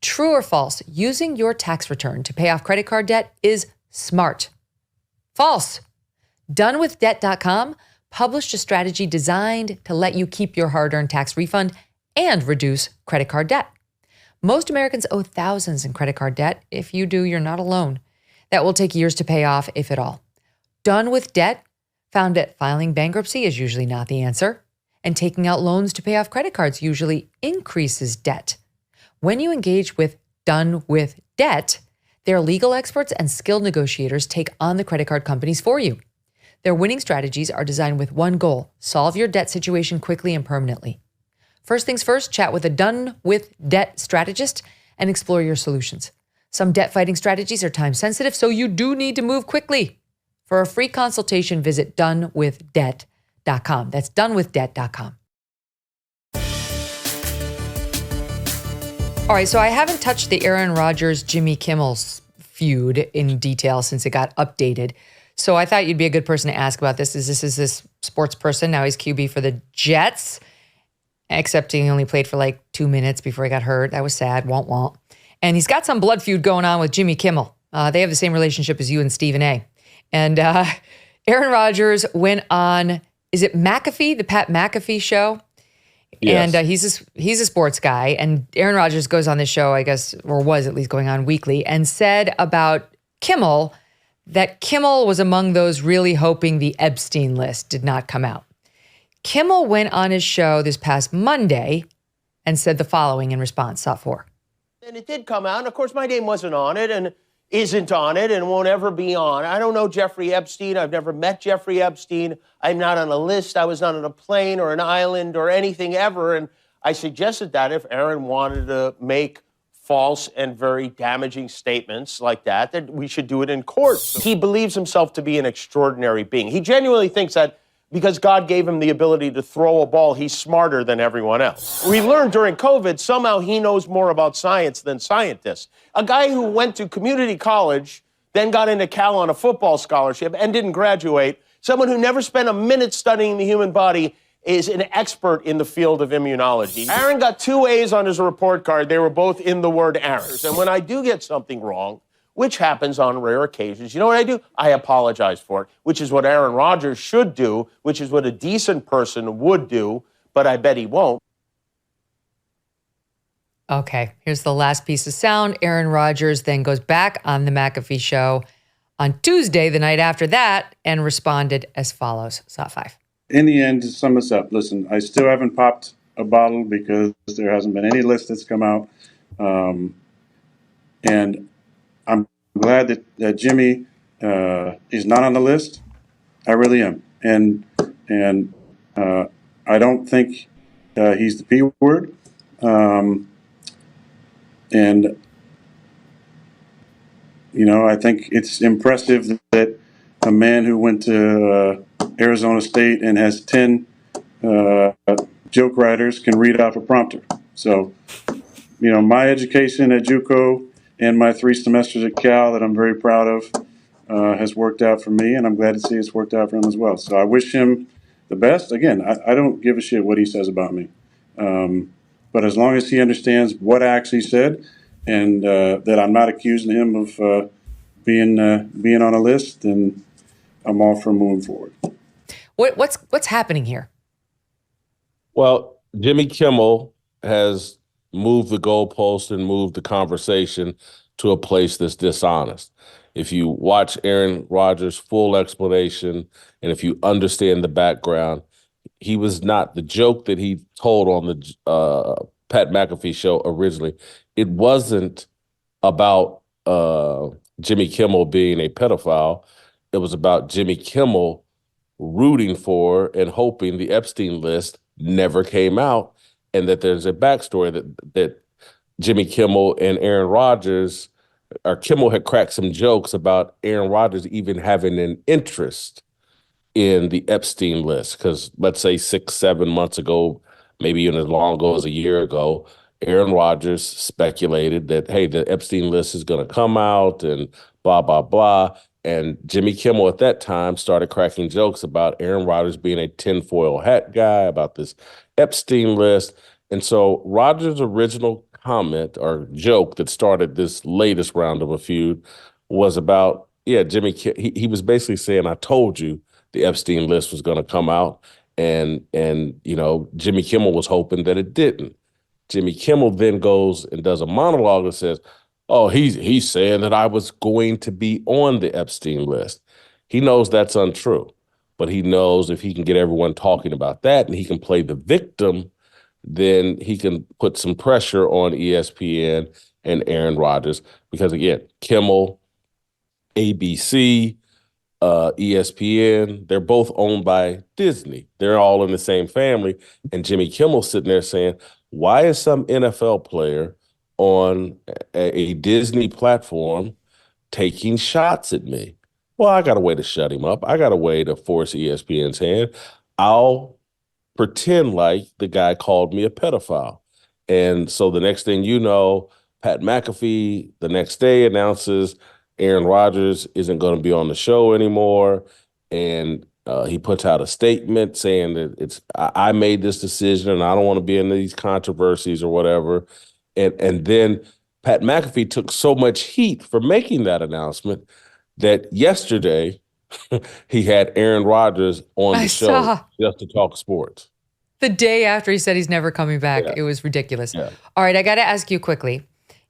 True or false, using your tax return to pay off credit card debt is smart. False. DoneWithDebt.com published a strategy designed to let you keep your hard-earned tax refund and reduce credit card debt. Most Americans owe thousands in credit card debt. If you do, you're not alone. That will take years to pay off, if at all. Done with Debt found that filing bankruptcy is usually not the answer, and taking out loans to pay off credit cards usually increases debt. When you engage with Done with Debt, their legal experts and skilled negotiators take on the credit card companies for you. Their winning strategies are designed with one goal: solve your debt situation quickly and permanently. First things first, chat with a Done with Debt strategist and explore your solutions. Some debt fighting strategies are time sensitive, so you do need to move quickly. For a free consultation, visit donewithdebt.com. That's donewithdebt.com. All right, so I haven't touched the Aaron Rodgers, Jimmy Kimmel's feud in detail since it got updated. So I thought you'd be a good person to ask about this. This is this sports person. Now he's QB for the Jets, except he only played for like 2 minutes before he got hurt. That was sad. Womp womp. And he's got some blood feud going on with Jimmy Kimmel. They have the same relationship as you and Stephen A. And Aaron Rodgers went on, is it McAfee, the Pat McAfee show? Yes. And he's a sports guy. And Aaron Rodgers goes on this show, I guess, or was at least going on weekly, and said about Kimmel that Kimmel was among those really hoping the Epstein list did not come out. Kimmel went on his show this past Monday and said the following in response. Sought for. And it did come out. And of course, my name wasn't on it and isn't on it and won't ever be on. I don't know Jeffrey Epstein. I've never met Jeffrey Epstein. I'm not on a list. I was not on a plane or an island or anything ever. And I suggested that if Aaron wanted to make false and very damaging statements like that we should do it in court. He believes himself to be an extraordinary being. He genuinely thinks that because God gave him the ability to throw a ball, he's smarter than everyone else. We learned during COVID, somehow he knows more about science than scientists. A guy who went to community college, then got into Cal on a football scholarship and didn't graduate, someone who never spent a minute studying the human body, is an expert in the field of immunology. Aaron got 2 A's on his report card. They were both in the word Aaron. And when I do get something wrong, which happens on rare occasions, you know what I do? I apologize for it, which is what Aaron Rodgers should do, which is what a decent person would do, but I bet he won't. Okay, here's the last piece of sound. Aaron Rodgers then goes back on the McAfee show on Tuesday, the night after that, and responded as follows. Shot 5. In the end, to sum us up, listen, I still haven't popped a bottle because there hasn't been any list that's come out. And I'm glad that Jimmy is not on the list. I really am. And I don't think he's the P word. And, you know, I think it's impressive that a man who went to Arizona State and has 10 joke writers can read off a prompter. So, you know, my education at JUCO and my 3 semesters at Cal that I'm very proud of has worked out for me, and I'm glad to see it's worked out for him as well. So I wish him the best. Again, I don't give a shit what he says about me. But as long as he understands what I actually said and that I'm not accusing him of being on a list, then I'm all for moving forward. What's happening here? Well, Jimmy Kimmel has moved the goalpost and moved the conversation to a place that's dishonest. If you watch Aaron Rodgers' full explanation, and if you understand the background, he was not the joke that he told on the Pat McAfee show originally. It wasn't about Jimmy Kimmel being a pedophile. It was about Jimmy Kimmel rooting for and hoping the Epstein list never came out, and that there's a backstory that Jimmy Kimmel and Aaron Rodgers, or Kimmel had cracked some jokes about Aaron Rodgers even having an interest in the Epstein list. Because let's say 6-7 months ago, maybe even as long ago as a year ago, Aaron Rodgers speculated that, hey, the Epstein list is going to come out and blah, blah, blah. And Jimmy Kimmel at that time started cracking jokes about Aaron Rodgers being a tinfoil hat guy, about this Epstein list. And so Rodgers' original comment or joke that started this latest round of a feud was about, Jimmy, he was basically saying, I told you the Epstein list was going to come out. And you know, Jimmy Kimmel was hoping that it didn't. Jimmy Kimmel then goes and does a monologue and says, oh, he's saying that I was going to be on the Epstein list. He knows that's untrue, but he knows if he can get everyone talking about that and he can play the victim, then he can put some pressure on ESPN and Aaron Rodgers. Because again, Kimmel, ABC, ESPN, they're both owned by Disney. They're all in the same family. And Jimmy Kimmel's sitting there saying, why is some NFL player on a Disney platform taking shots at me? Well, I got a way to shut him up. I got a way to force ESPN's hand. I'll pretend like the guy called me a pedophile. And so the next thing you know, Pat McAfee the next day announces Aaron Rodgers isn't going to be on the show anymore. And he puts out a statement saying that I made this decision and I don't want to be in these controversies or whatever. And then Pat McAfee took so much heat for making that announcement that yesterday he had Aaron Rodgers on the show just to talk sports. The day after he said he's never coming back. Yeah. It was ridiculous. Yeah. All right, I got to ask you quickly.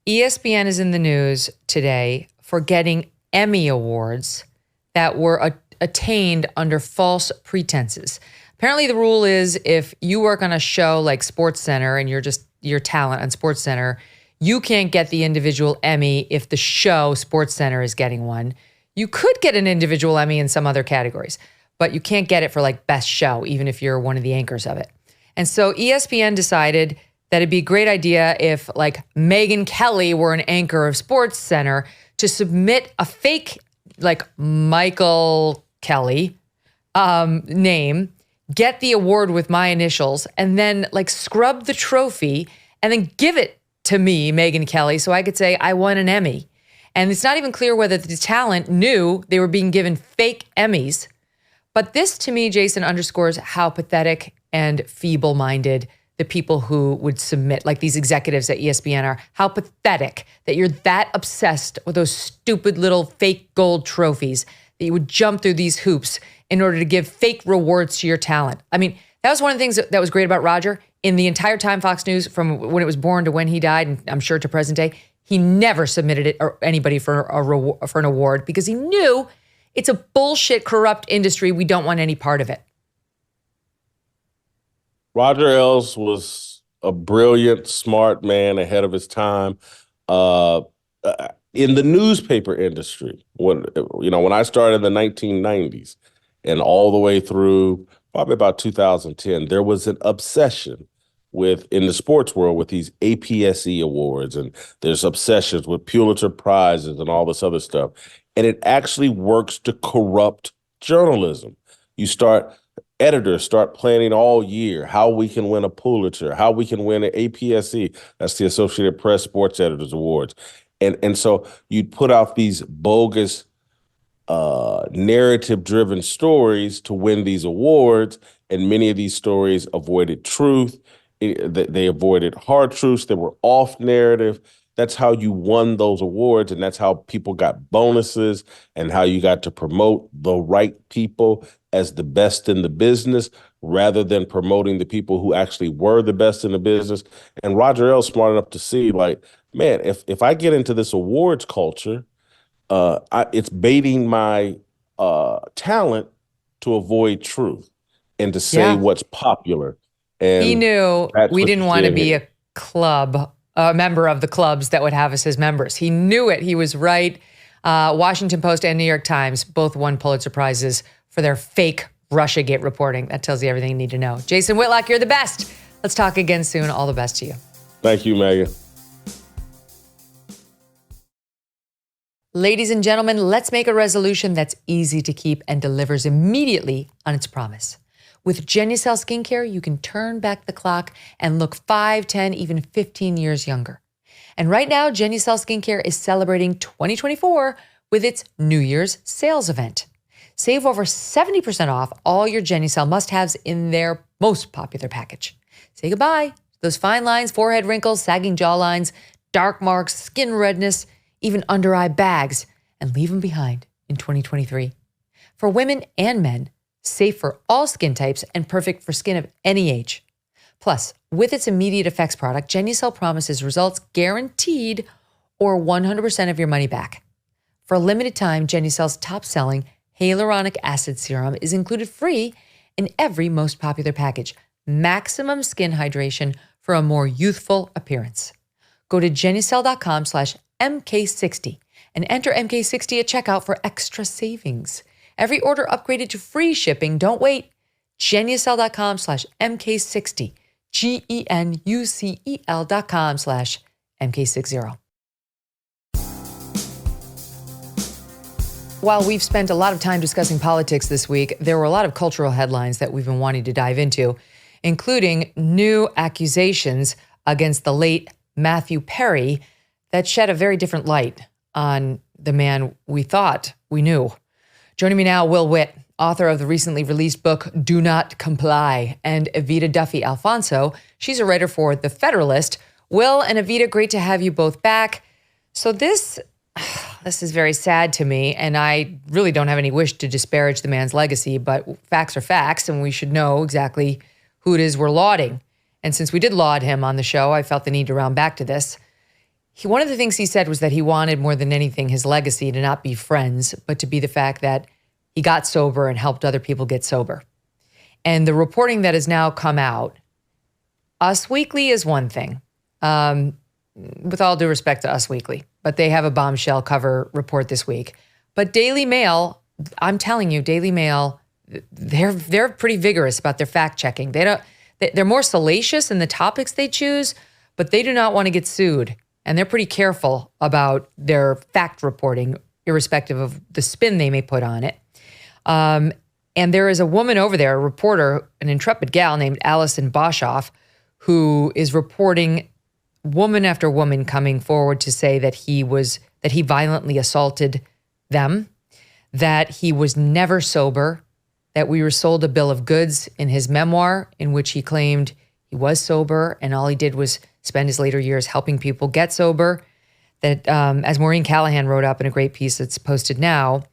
ESPN is in the news today for getting Emmy Awards that were attained under false pretenses. Apparently the rule is if you work on a show like SportsCenter and you're just your talent on SportsCenter, you can't get the individual Emmy if the show SportsCenter is getting one. You could get an individual Emmy in some other categories, but you can't get it for like best show, even if you're one of the anchors of it. And so ESPN decided that it'd be a great idea if like Megyn Kelly were an anchor of SportsCenter to submit a fake like Michael Kelly name, get the award with my initials, and then like scrub the trophy and then give it to me, Megyn Kelly, so I could say I won an Emmy. And it's not even clear whether the talent knew they were being given fake Emmys. But this to me, Jason, underscores how pathetic and feeble-minded the people who would submit, like these executives at ESPN are, how pathetic that you're that obsessed with those stupid little fake gold trophies that you would jump through these hoops in order to give fake rewards to your talent. I mean, that was one of the things that was great about Roger. In the entire time Fox News, from when it was born to when he died, and I'm sure to present day, he never submitted it or anybody for an award because he knew it's a bullshit, corrupt industry. We don't want any part of it. Roger Ailes was a brilliant, smart man ahead of his time. In the newspaper industry, when I started in the 1990s and all the way through probably about 2010, there was an obsession in the sports world with these APSE awards, and there's obsessions with Pulitzer Prizes and all this other stuff. And it actually works to corrupt journalism. Editors start planning all year how we can win a Pulitzer, how we can win an APSE. That's the Associated Press Sports Editors Awards. And so you'd put out these bogus narrative-driven stories to win these awards, and many of these stories avoided truth. They avoided hard truths. They were off narrative. That's how you won those awards, and that's how people got bonuses, and how you got to promote the right people as the best in the business rather than promoting the people who actually were the best in the business. And Roger Ailes smart enough to see, like, man, if I get into this awards culture, it's baiting my talent to avoid truth and to say what's popular. And he knew we didn't want to be a member of the clubs that would have us as members. He knew it. He was right. Washington Post and New York Times both won Pulitzer Prizes for their fake Russiagate reporting. That tells you everything you need to know. Jason Whitlock, you're the best. Let's talk again soon. All the best to you. Thank you, Megyn. Ladies and gentlemen, let's make a resolution that's easy to keep and delivers immediately on its promise. With Genucel skincare, you can turn back the clock and look 5, 10, even 15 years younger. And right now, Genucel skincare is celebrating 2024 with its New Year's sales event. Save over 70% off all your Genucel must-haves in their most popular package. Say goodbye to those fine lines, forehead wrinkles, sagging jawlines, dark marks, skin redness, even under-eye bags, and leave them behind in 2023. For women and men, safe for all skin types and perfect for skin of any age. Plus, with its immediate effects product, Genucel promises results guaranteed or 100% of your money back. For a limited time, Genucel's top-selling hyaluronic acid serum is included free in every most popular package. Maximum skin hydration for a more youthful appearance. Go to Genucel.com/MK60 and enter MK60 at checkout for extra savings. Every order upgraded to free shipping. Don't wait. Genucel.com/MK60. GENUCEL.com/MK60. While we've spent a lot of time discussing politics this week, there were a lot of cultural headlines that we've been wanting to dive into, including new accusations against the late Mathew Perry that shed a very different light on the man we thought we knew. Joining me now, Will Witt, author of the recently released book, Do Not Comply, and Evita Duffy-Alfonso. She's a writer for The Federalist. Will and Evita, great to have you both back. So this is very sad to me, and I really don't have any wish to disparage the man's legacy, but facts are facts, and we should know exactly who it is we're lauding. And since we did laud him on the show, I felt the need to round back to this. One of the things he said was that he wanted more than anything his legacy to not be friends, but to be the fact that he got sober and helped other people get sober. And the reporting that has now come out, Us Weekly is one thing, with all due respect to Us Weekly, but they have a bombshell cover report this week. But Daily Mail, I'm telling you, Daily Mail, they're pretty vigorous about their fact checking. They're more salacious in the topics they choose, but they do not want to get sued. And they're pretty careful about their fact reporting, irrespective of the spin they may put on it. And there is a woman over there, a reporter, an intrepid gal named Alison Boshoff, who is reporting woman after woman coming forward to say that he violently assaulted them, that he was never sober, that we were sold a bill of goods in his memoir in which he claimed he was sober and all he did was spend his later years helping people get sober. That, as Maureen Callahan wrote up in a great piece that's posted now,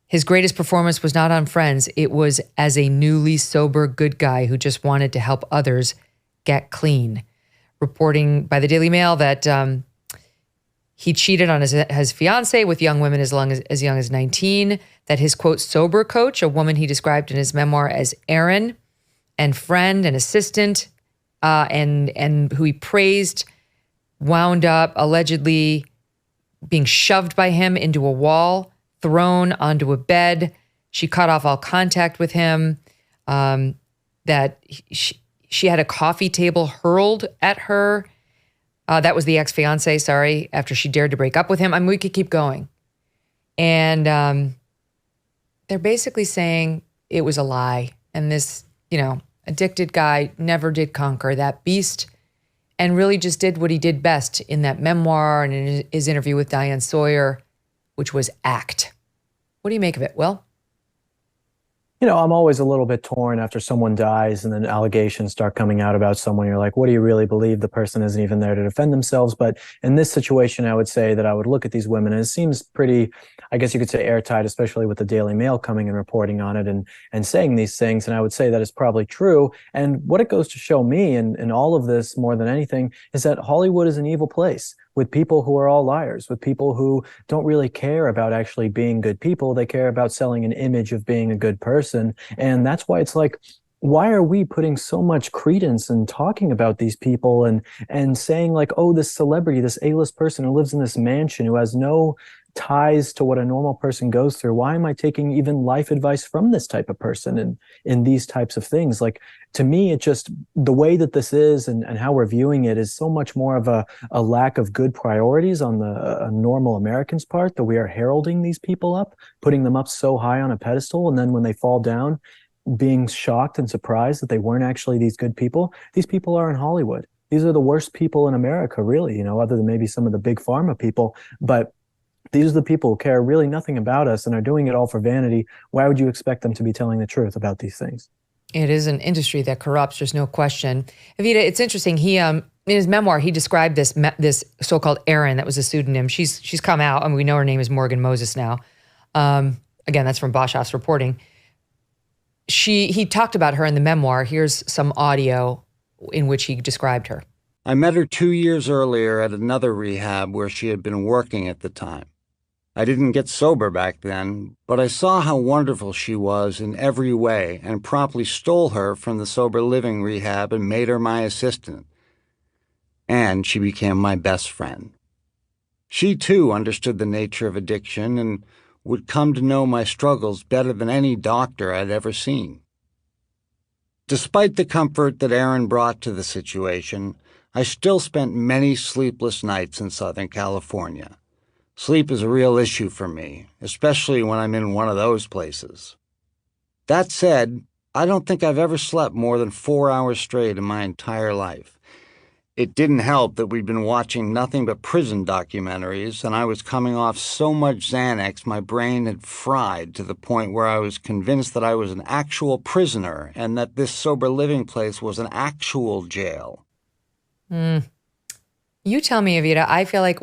his greatest performance was not on Friends. It was as a newly sober good guy who just wanted to help others get clean. Reporting by the Daily Mail that he cheated on his fiance with young women as young as 19, that his, quote, sober coach, a woman he described in his memoir as Erin, and friend and assistant, and who he praised, wound up allegedly being shoved by him into a wall, thrown onto a bed. She cut off all contact with him. That she had a coffee table hurled at her. That was the ex-fiance, sorry, after she dared to break up with him. I mean, we could keep going. And they're basically saying it was a lie. And this, addicted guy never did conquer that beast and really just did what he did best in that memoir and in his interview with Diane Sawyer, which was act. What do you make of it, Will? I'm always a little bit torn after someone dies and then allegations start coming out about someone. You're like, what do you really believe? The person isn't even there to defend themselves. But in this situation, I would say that I would look at these women and it seems pretty, I guess you could say airtight, especially with the Daily Mail coming and reporting on it and saying these things. And I would say that is probably true. And what it goes to show me in all of this more than anything is that Hollywood is an evil place, with people who are all liars, with people who don't really care about actually being good people. They care about selling an image of being a good person. And that's why it's like, why are we putting so much credence in talking about these people and saying like, oh, this celebrity, this A-list person who lives in this mansion, who has no ties to what a normal person goes through. Why am I taking even life advice from this type of person in these types of things? Like, to me, it just, the way that this is and how we're viewing it is so much more of a lack of good priorities on the normal American's part, that we are heralding these people up, putting them up so high on a pedestal. And then when they fall down, being shocked and surprised that they weren't actually these good people. These people are in Hollywood. These are the worst people in America, really, other than maybe some of the big pharma people. But these are the people who care really nothing about us and are doing it all for vanity. Why would you expect them to be telling the truth about these things? It is an industry that corrupts. There's no question. Evita, it's interesting. He, in his memoir, he described this so-called Erin, that was a pseudonym. She's come out, and we know her name is Morgan Moses now. Again, that's from Boshoff's reporting. He talked about her in the memoir. Here's some audio in which he described her. I met her 2 years earlier at another rehab where she had been working at the time. I didn't get sober back then, but I saw how wonderful she was in every way and promptly stole her from the sober living rehab and made her my assistant. And she became my best friend. She, too, understood the nature of addiction and would come to know my struggles better than any doctor I'd ever seen. Despite the comfort that Erin brought to the situation, I still spent many sleepless nights in Southern California. Sleep is a real issue for me, especially when I'm in one of those places. That said, I don't think I've ever slept more than 4 hours straight in my entire life. It didn't help that we'd been watching nothing but prison documentaries, and I was coming off so much Xanax my brain had fried to the point where I was convinced that I was an actual prisoner and that this sober living place was an actual jail. You tell me, Evita, I feel like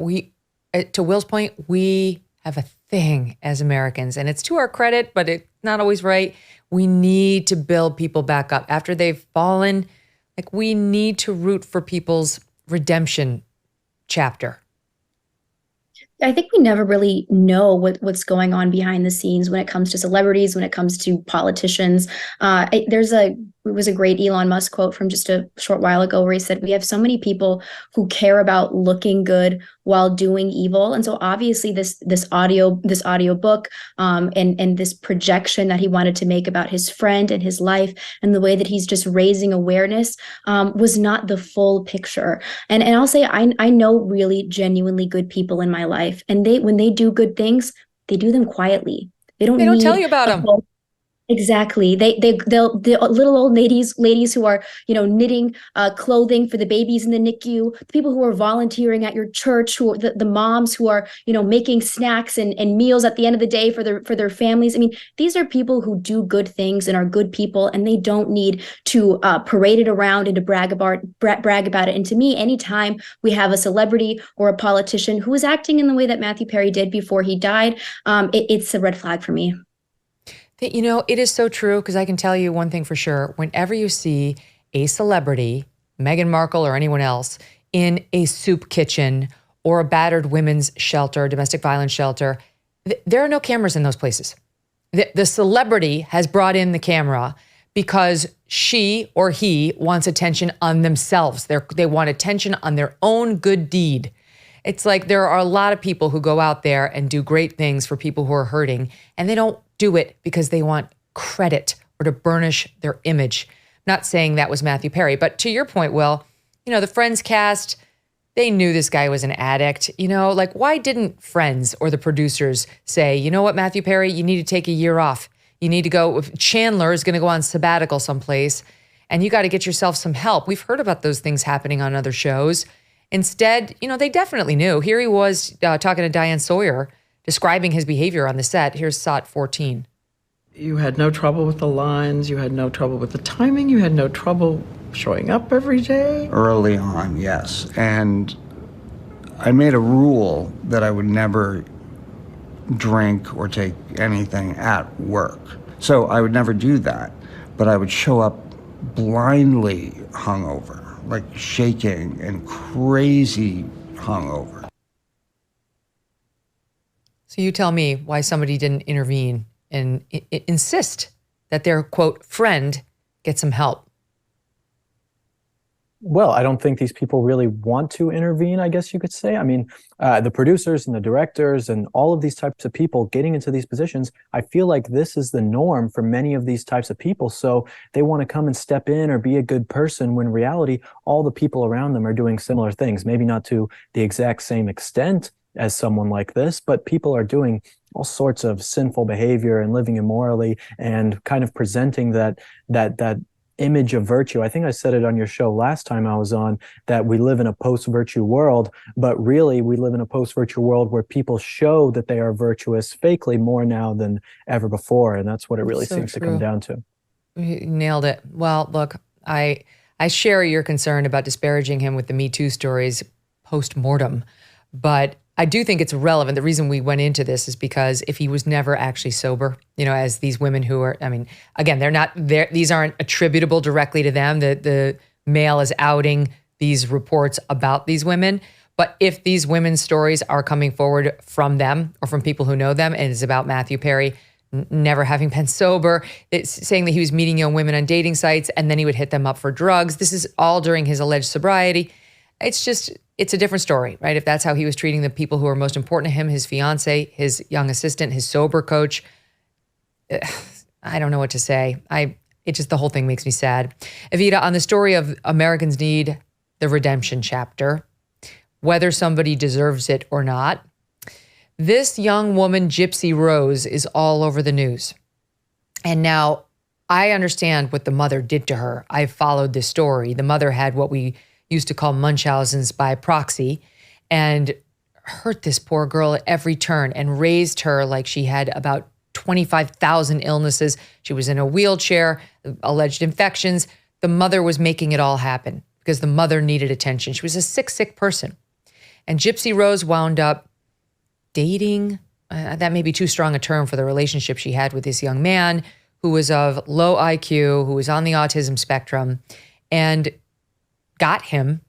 to Will's point, we have a thing as Americans, and it's to our credit, but it's not always right. We need to build people back up after they've fallen. Like, we need to root for people's redemption chapter. I think we never really know what's going on behind the scenes when it comes to celebrities, when it comes to politicians. It was a great Elon Musk quote from just a short while ago where he said, we have so many people who care about looking good while doing evil. And so obviously this audio book and this projection that he wanted to make about his friend and his life and the way that he's just raising awareness was not the full picture. And I'll say I know really genuinely good people in my life, and when they do good things, they do them quietly. They don't tell you about them. Exactly. They'll the little old ladies who are, knitting clothing for the babies in the NICU, the people who are volunteering at your church, who are the moms who are, making snacks and meals at the end of the day for their families. I mean, these are people who do good things and are good people, and they don't need to parade it around and to brag about it. And to me, anytime we have a celebrity or a politician who is acting in the way that Mathew Perry did before he died, it's a red flag for me. It is so true, because I can tell you one thing for sure. Whenever you see a celebrity, Meghan Markle or anyone else, in a soup kitchen or a battered women's shelter, domestic violence shelter, there are no cameras in those places. The celebrity has brought in the camera because she or he wants attention on themselves. They want attention on their own good deed. It's like there are a lot of people who go out there and do great things for people who are hurting, and they don't do it because they want credit or to burnish their image. Not saying that was Mathew Perry, but to your point, Will, the Friends cast, they knew this guy was an addict. Like, why didn't Friends or the producers say, you know what, Mathew Perry, you need to take a year off. You need to go, if Chandler is going to go on sabbatical someplace, and you got to get yourself some help. We've heard about those things happening on other shows. Instead, they definitely knew. Here he was talking to Diane Sawyer, describing his behavior on the set. Here's SOT 14. You had no trouble with the lines. You had no trouble with the timing. You had no trouble showing up every day. Early on, yes. And I made a rule that I would never drink or take anything at work. So I would never do that, but I would show up blindly hungover, like shaking and crazy hungover. So you tell me why somebody didn't intervene and insist that their, quote, friend get some help. Well, I don't think these people really want to intervene, I guess you could say. I mean, the producers and the directors and all of these types of people getting into these positions, I feel like this is the norm for many of these types of people. So they want to come and step in or be a good person when in reality, all the people around them are doing similar things. Maybe not to the exact same extent as someone like this, but people are doing all sorts of sinful behavior and living immorally and kind of presenting that image of virtue. I think I said it on your show last time I was on, that we live in a post-virtue world, but really we live in a post-virtue world where people show that they are virtuous fakely more now than ever before. And that's what it really seems to come down to. You nailed it. Well, look, I share your concern about disparaging him with the Me Too stories post-mortem, but I do think it's relevant. The reason we went into this is because if he was never actually sober, as these women who are, again, they're not there. These aren't attributable directly to them. The Mail is outing these reports about these women. But if these women's stories are coming forward from them or from people who know them, and it's about Mathew Perry never having been sober, it's saying that he was meeting young women on dating sites and then he would hit them up for drugs. This is all during his alleged sobriety. It's a different story, right? If that's how he was treating the people who are most important to him, his fiance, his young assistant, his sober coach, I don't know what to say. The whole thing makes me sad. Evita, on the story of Americans need the redemption chapter, whether somebody deserves it or not, this young woman, Gypsy Rose, is all over the news. And now I understand what the mother did to her. I followed this story. The mother had what we used to call Munchausen's by proxy, and hurt this poor girl at every turn and raised her like she had about 25,000 illnesses. She was in a wheelchair, alleged infections. The mother was making it all happen because the mother needed attention. She was a sick person. And Gypsy Rose wound up dating, that may be too strong a term for the relationship she had with this young man who was of low IQ, who was on the autism spectrum, and got him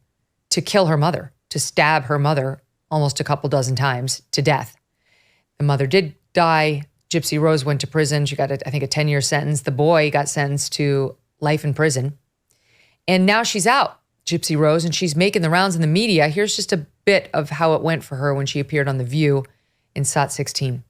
to kill her mother, to stab her mother almost a couple dozen times to death. The mother did die. Gypsy Rose went to prison. She got, I think, a 10-year sentence. The boy got sentenced to life in prison. And now she's out, Gypsy Rose, and she's making the rounds in the media. Here's just a bit of how it went for her when she appeared on The View in SOT 16.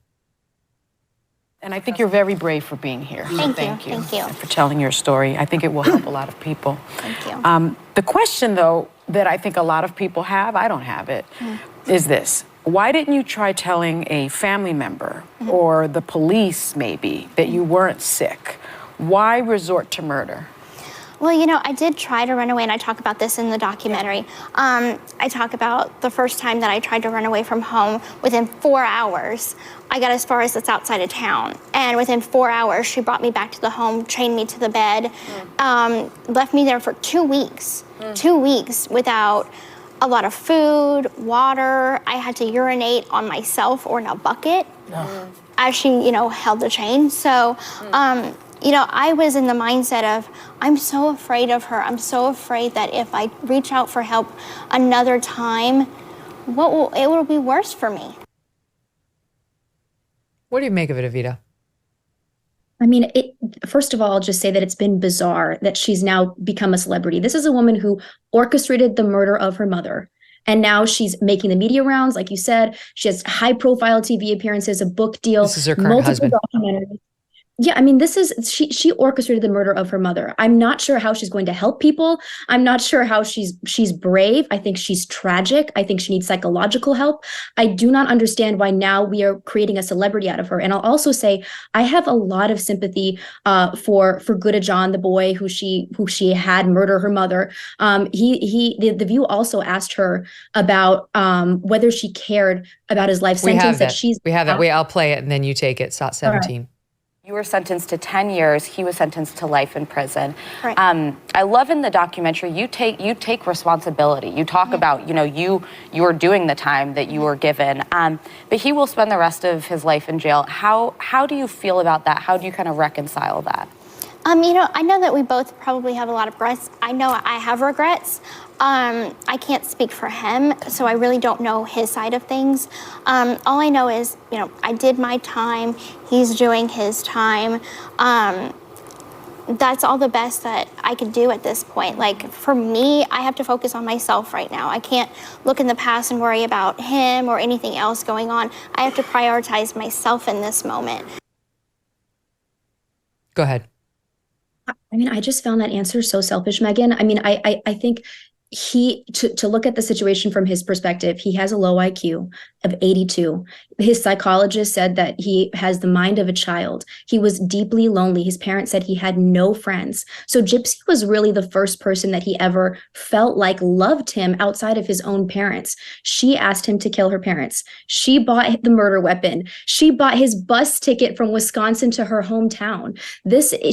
And I think you're very brave for being here. Thank you. And for telling your story. I think it will help a lot of people. Thank you. The question, though, that I think a lot of people have, I don't have it, is this. Why didn't you try telling a family member or the police, maybe, that you weren't sick? Why resort to murder? Well, I did try to run away, and I talk about this in the documentary. I talk about the first time that I tried to run away from home. Within 4 hours, I got as far as it's outside of town. And within 4 hours, she brought me back to the home, chained me to the bed, left me there for 2 weeks. 2 weeks without a lot of food, water. I had to urinate on myself or in a bucket as she, held the chain. So, I was in the mindset of, I'm so afraid of her. I'm so afraid that if I reach out for help another time, it will be worse for me. What do you make of it, Evita? I mean, first of all, I'll just say that it's been bizarre that she's now become a celebrity. This is a woman who orchestrated the murder of her mother. And now she's making the media rounds, like you said. She has high-profile TV appearances, a book deal, This is her current multiple husband. documentaries. Yeah, I mean, she orchestrated the murder of her mother. I'm not sure how she's going to help people. I'm not sure how she's brave. I think she's tragic. I think she needs psychological help. I do not understand why now we are creating a celebrity out of her. And I'll also say I have a lot of sympathy for Gooda John, the boy who she had murder her mother. The View also asked her about whether she cared about his life sentence. We have that. I'll play it and then you take it. SOT 17. You were sentenced to 10 years. He was sentenced to life in prison. Right. I love in the documentary you take responsibility. You talk about you were doing the time that you were given, but he will spend the rest of his life in jail. How do you feel about that? How do you kind of reconcile that? I know that we both probably have a lot of regrets. I know I have regrets. I can't speak for him, so I really don't know his side of things. All I know is, I did my time. He's doing his time. That's all the best that I could do at this point. Like, for me, I have to focus on myself right now. I can't look in the past and worry about him or anything else going on. I have to prioritize myself in this moment. Go ahead. I mean, I just found that answer so selfish, Megyn. I mean, I think to look at the situation from his perspective, he has a low IQ of 82. His psychologist said that he has the mind of a child. He was deeply lonely. His parents said he had no friends. So Gypsy was really the first person that he ever felt like loved him outside of his own parents. She asked him to kill her parents. She bought the murder weapon. She bought his bus ticket from Wisconsin to her hometown.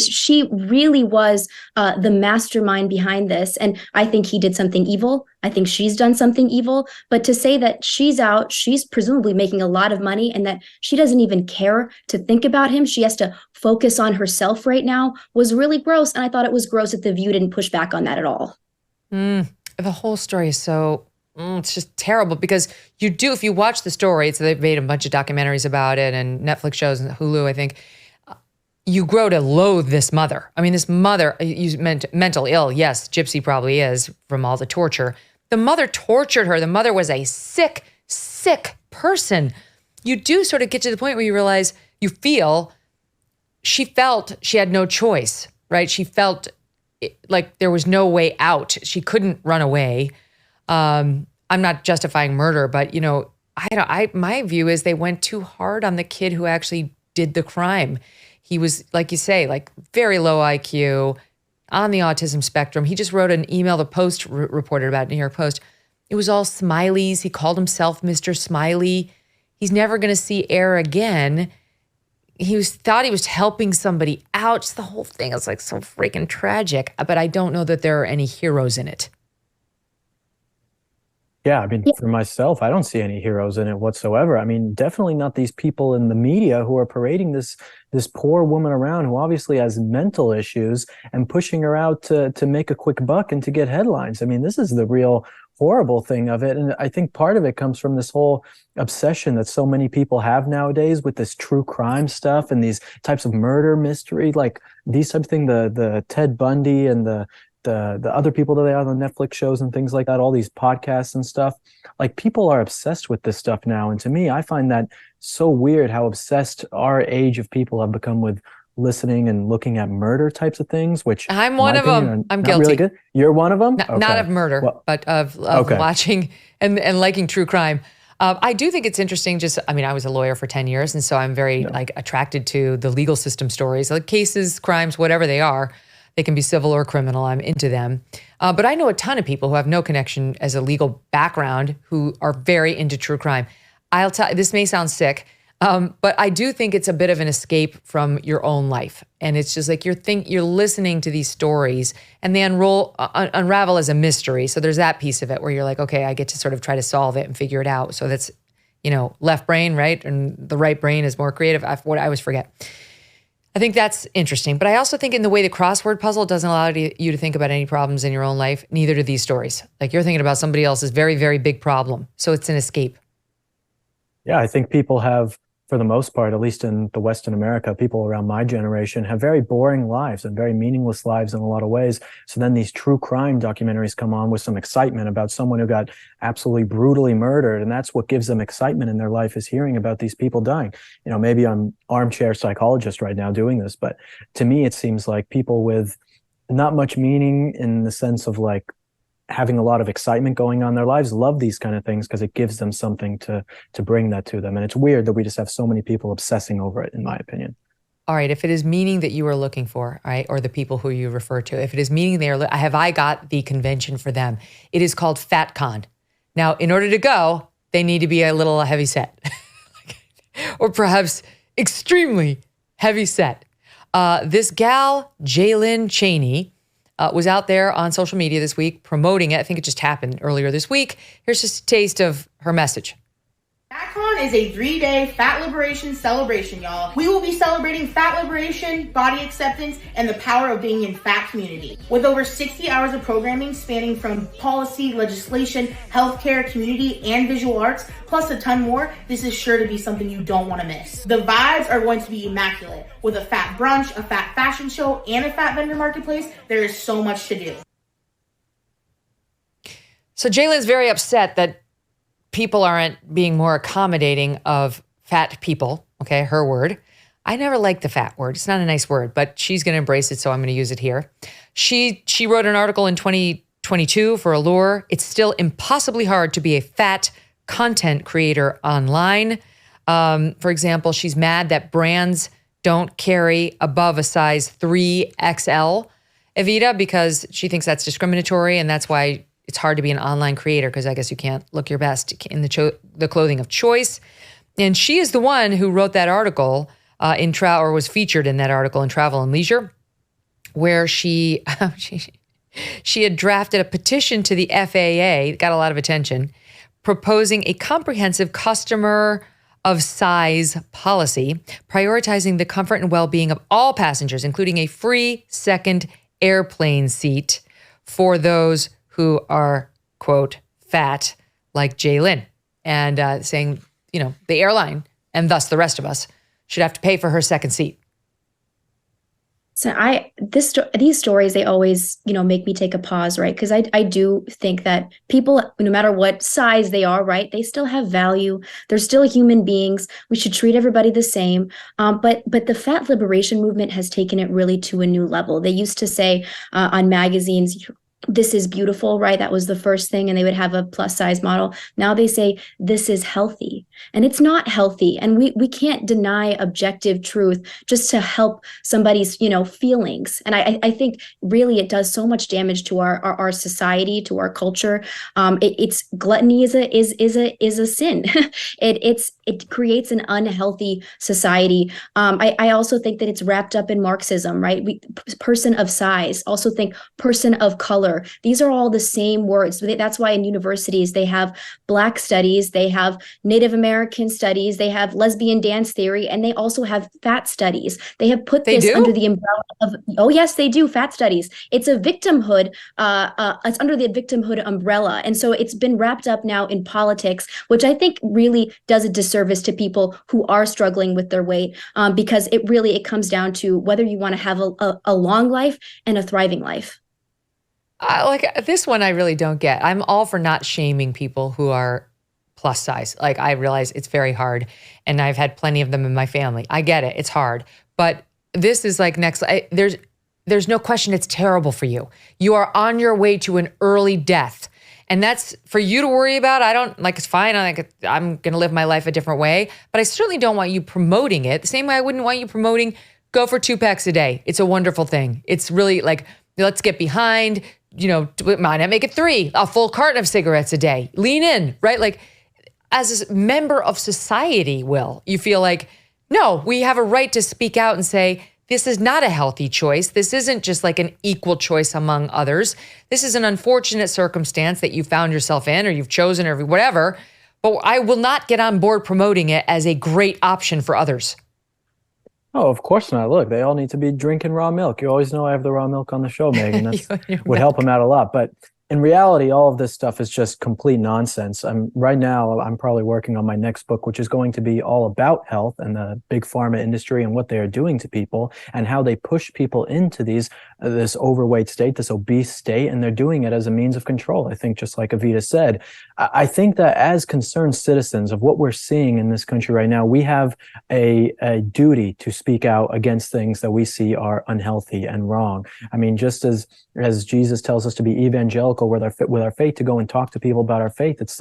She really was the mastermind behind this. And I think he did something evil. I think she's done something evil. But to say that she's out, she's presumably making a lot of money, and that she doesn't even care to think about him, she has to focus on herself right now, was really gross. And I thought it was gross that The View didn't push back on that at all. The whole story is so, it's just terrible, because if you watch the story, they've made a bunch of documentaries about it and Netflix shows and Hulu, I think. You grow to loathe this mother. I mean, this mother, you meant mental ill. Yes, Gypsy probably is from all the torture. The mother tortured her. The mother was a sick, sick person. You do sort of get to the point where you realize, she felt she had no choice, right? She felt like there was no way out. She couldn't run away. I'm not justifying murder, but my view is they went too hard on the kid who actually did the crime. He was, like you say, like very low IQ, on the autism spectrum. He just wrote an email the Post reported about, New York Post. It was all smileys. He called himself Mr. Smiley. He's never going to see air again. Thought he was helping somebody out. Just the whole thing is like so freaking tragic. But I don't know that there are any heroes in it. Yeah, I mean, for myself, I don't see any heroes in it whatsoever. I mean, definitely not these people in the media who are parading this poor woman around who obviously has mental issues and pushing her out to make a quick buck and to get headlines. I mean, this is the real horrible thing of it. And I think part of it comes from this whole obsession that so many people have nowadays with this true crime stuff and these types of murder mystery, like these types of things, the Ted Bundy and the other people that they have on Netflix shows and things like that, all these podcasts and stuff. Like, people are obsessed with this stuff now. And to me, I find that so weird how obsessed our age of people have become with listening and looking at murder types of things, which I'm one of them. I'm guilty. Really good. You're one of them? Not of murder, but of watching and liking true crime. I do think it's interesting. I was a lawyer for 10 years. And so I'm very attracted to the legal system stories, like cases, crimes, whatever they are. They can be civil or criminal. I'm into them. But I know a ton of people who have no connection as a legal background who are very into true crime. I'll tell you, this may sound sick, but I do think it's a bit of an escape from your own life. And it's just like you're listening to these stories and they unravel as a mystery. So there's that piece of it where you're like, okay, I get to sort of try to solve it and figure it out. So that's, left brain, right? And the right brain is more creative. I always forget. I think that's interesting. But I also think in the way the crossword puzzle doesn't allow you to think about any problems in your own life, neither do these stories. Like, you're thinking about somebody else's very, very big problem. So it's an escape. Yeah, I think people have for the most part, at least in the Western America, people around my generation have very boring lives and very meaningless lives in a lot of ways. So then these true crime documentaries come on with some excitement about someone who got absolutely brutally murdered. And that's what gives them excitement in their life, is hearing about these people dying. You know, maybe I'm armchair psychologist right now doing this, but to me, it seems like people with not much meaning in the sense of like having a lot of excitement going on in their lives love these kind of things because it gives them something to bring that to them. And it's weird that we just have so many people obsessing over it, in my opinion. All right, if it is meaning that you are looking for, all right, or the people who you refer to, if it is meaning they are, I got the convention for them. It is called FatCon. Now, in order to go, they need to be a little heavy set, or perhaps extremely heavy set. This gal, Jaylyn Cheney, was out there on social media this week promoting it. I think it just happened earlier this week. Here's just a taste of her message. FatCon is a 3-day fat liberation celebration, y'all. We will be celebrating fat liberation, body acceptance, and the power of being in fat community. With over 60 hours of programming spanning from policy, legislation, healthcare, community, and visual arts, plus a ton more, this is sure to be something you don't want to miss. The vibes are going to be immaculate. With a fat brunch, a fat fashion show, and a fat vendor marketplace, there is so much to do. So Jaylyn's very upset that people aren't being more accommodating of fat people. Okay, her word. I never liked the fat word. It's not a nice word, but she's going to embrace it, so I'm going to use it here. She wrote an article in 2022 for Allure. It's still impossibly hard to be a fat content creator online. For example, she's mad that brands don't carry above a size 3XL Evita because she thinks that's discriminatory, and that's why it's hard to be an online creator, because I guess you can't look your best in the clothing of choice. And she is the one who wrote that article or was featured in that article in Travel and Leisure, where she had drafted a petition to the FAA, got a lot of attention, proposing a comprehensive customer of size policy, prioritizing the comfort and well-being of all passengers, including a free second airplane seat for those who are, quote, fat like Jaylyn, and saying, you know, the airline and thus the rest of us should have to pay for her second seat. So these stories, they always, make me take a pause, right? Because I do think that people, no matter what size they are, right, they still have value. They're still human beings. We should treat everybody the same. But the fat liberation movement has taken it really to a new level. They used to say on magazines, this is beautiful, right? That was the first thing. And they would have a plus size model. Now they say this is healthy, and it's not healthy. And we can't deny objective truth just to help somebody's, feelings. And I think really it does so much damage to our society, to our culture. It's gluttony is a sin. It creates an unhealthy society. I also think that it's wrapped up in Marxism, right? Person of size, also think person of color. These are all the same words. That's why in universities, they have Black studies, they have Native American studies, they have lesbian dance theory, and they also have fat studies. They have put this under the umbrella of, oh yes, they do, fat studies. It's a victimhood, it's under the victimhood umbrella. And so it's been wrapped up now in politics, which I think really does a disservice to people who are struggling with their weight, because it comes down to whether you want to have a long life and a thriving life. Like this one, I really don't get. I'm all for not shaming people who are plus size. Like, I realize it's very hard, and I've had plenty of them in my family. I get it. It's hard. But this is like there's no question it's terrible for you. You are on your way to an early death. And that's for you to worry about. It's fine. I'm going to live my life a different way. But I certainly don't want you promoting it the same way I wouldn't want you promoting go for 2 packs a day. It's a wonderful thing. It's really like, let's get behind, might not make it 3, a full carton of cigarettes a day. Lean in, right? Like, as a member of society, Will, you feel like, no, we have a right to speak out and say, this is not a healthy choice. This isn't just like an equal choice among others. This is an unfortunate circumstance that you found yourself in, or you've chosen, or whatever. But I will not get on board promoting it as a great option for others. Oh, of course not. Look, they all need to be drinking raw milk. You always know I have the raw milk on the show, Megyn. That would help them out a lot. But in reality, all of this stuff is just complete nonsense. Right now, I'm probably working on my next book, which is going to be all about health and the big pharma industry and what they are doing to people and how they push people into this overweight state, this obese state, and they're doing it as a means of control. I think, just like Evita said, I think that as concerned citizens of what we're seeing in this country right now, we have a duty to speak out against things that we see are unhealthy and wrong. I mean, just as Jesus tells us to be evangelical with our faith, to go and talk to people about our faith, it's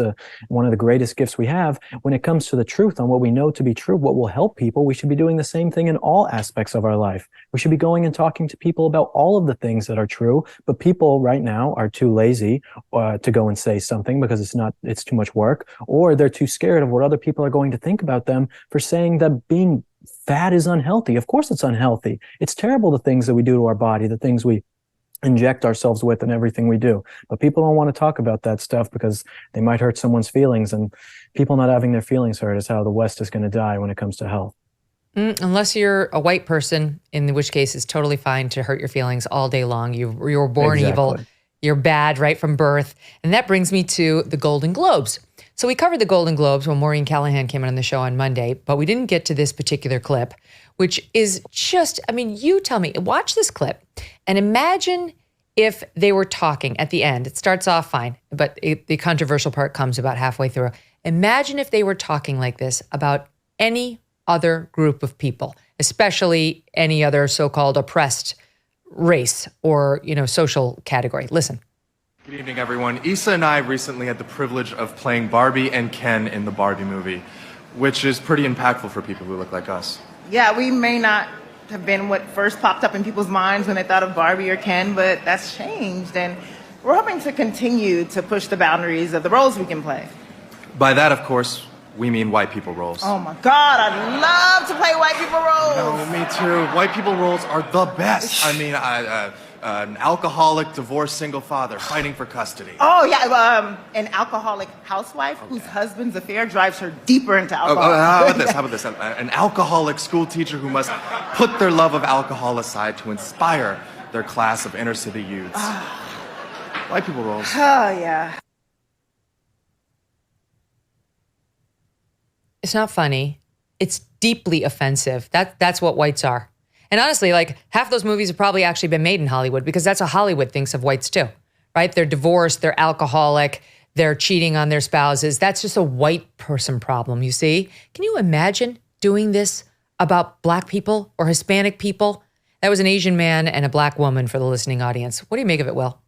one of the greatest gifts we have. When it comes to the truth on what we know to be true, what will help people, we should be doing the same thing in all aspects of our life. We should be going and talking to people about all of the things that are true, but people right now are too lazy to go and say something because it's too much work, or they're too scared of what other people are going to think about them for saying that being fat is unhealthy. Of course it's unhealthy. It's terrible, the things that we do to our body, the things we inject ourselves with and everything we do. But people don't want to talk about that stuff because they might hurt someone's feelings, and people not having their feelings hurt is how the West is going to die when it comes to health. Unless you're a white person, in which case it's totally fine to hurt your feelings all day long. You were born evil. You're bad right from birth. And that brings me to the Golden Globes. So we covered the Golden Globes when Maureen Callahan came on the show on Monday, but we didn't get to this particular clip, which is just, you tell me, watch this clip and imagine if they were talking at the end. It starts off fine, but the controversial part comes about halfway through. Imagine if they were talking like this about any other group of people, especially any other so-called oppressed race or, social category. Listen. Good evening, everyone. Issa and I recently had the privilege of playing Barbie and Ken in the Barbie movie, which is pretty impactful for people who look like us. Yeah, we may not have been what first popped up in people's minds when they thought of Barbie or Ken, but that's changed, and we're hoping to continue to push the boundaries of the roles we can play. By that, of course, we mean white people roles. Oh my God, I'd love to play white people roles. No, me too. White people roles are the best. An alcoholic, divorced, single father fighting for custody. Oh yeah, an alcoholic housewife whose husband's affair drives her deeper into alcohol. How about this? An alcoholic school teacher who must put their love of alcohol aside to inspire their class of inner city youths. White people roles. Oh yeah. It's not funny. It's deeply offensive. That's what whites are. And honestly, half those movies have probably actually been made in Hollywood because that's how Hollywood thinks of whites too, right? They're divorced, they're alcoholic, they're cheating on their spouses. That's just a white person problem, you see? Can you imagine doing this about Black people or Hispanic people? That was an Asian man and a Black woman for the listening audience. What do you make of it, Will?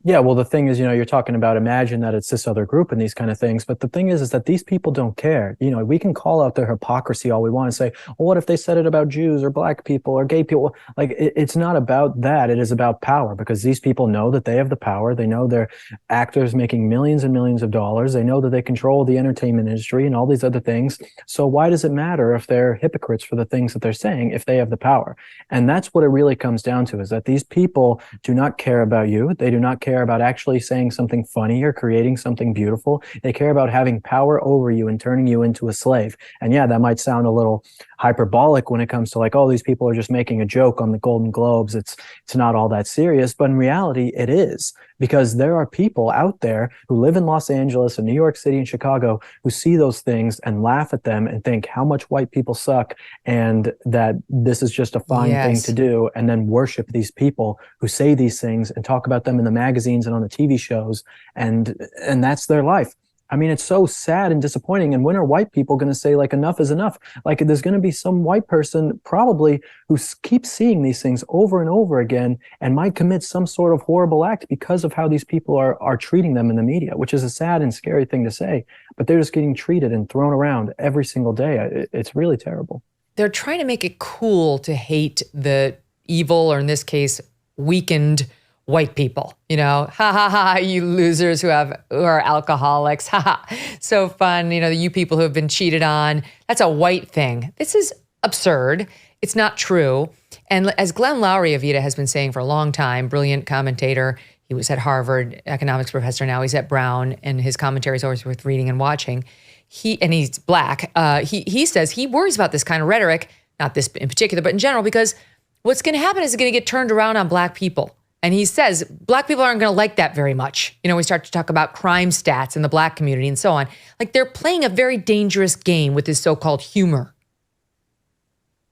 Yeah, well, the thing is, you're talking about imagine that it's this other group and these kind of things. But the thing is that these people don't care. We can call out their hypocrisy all we want and say, well, what if they said it about Jews or Black people or gay people? It's not about that. It is about power, because these people know that they have the power. They know they're actors making millions and millions of dollars. They know that they control the entertainment industry and all these other things. So why does it matter if they're hypocrites for the things that they're saying if they have the power? And that's what it really comes down to, is that these people do not care about you. They do not care about actually saying something funny or creating something beautiful. They care about having power over you and turning you into a slave. And yeah, that might sound a little hyperbolic when it comes to these people are just making a joke on the Golden Globes. It's not all that serious, but in reality it is, because there are people out there who live in Los Angeles and New York City and Chicago who see those things and laugh at them and think how much white people suck and that this is just a fine thing to do, and then worship these people who say these things and talk about them in the magazines and on the TV shows, and that's their life. It's so sad and disappointing. And when are white people going to say enough is enough? There's going to be some white person probably who keeps seeing these things over and over again and might commit some sort of horrible act because of how these people are treating them in the media, which is a sad and scary thing to say, but they're just getting treated and thrown around every single day. It's really terrible. They're trying to make it cool to hate the evil, or in this case, weakened white people, ha ha ha, you losers who are alcoholics, ha ha, so fun, you people who have been cheated on. That's a white thing. This is absurd. It's not true. And as Glenn Loury, Evita, has been saying for a long time, brilliant commentator, he was at Harvard, economics professor, now he's at Brown, and his commentary is always worth reading and watching. He's Black. He says he worries about this kind of rhetoric, not this in particular, but in general, because what's going to happen is it's going to get turned around on Black people. And he says Black people aren't going to like that very much. We start to talk about crime stats in the Black community and so on. Like, they're playing a very dangerous game with this so-called humor.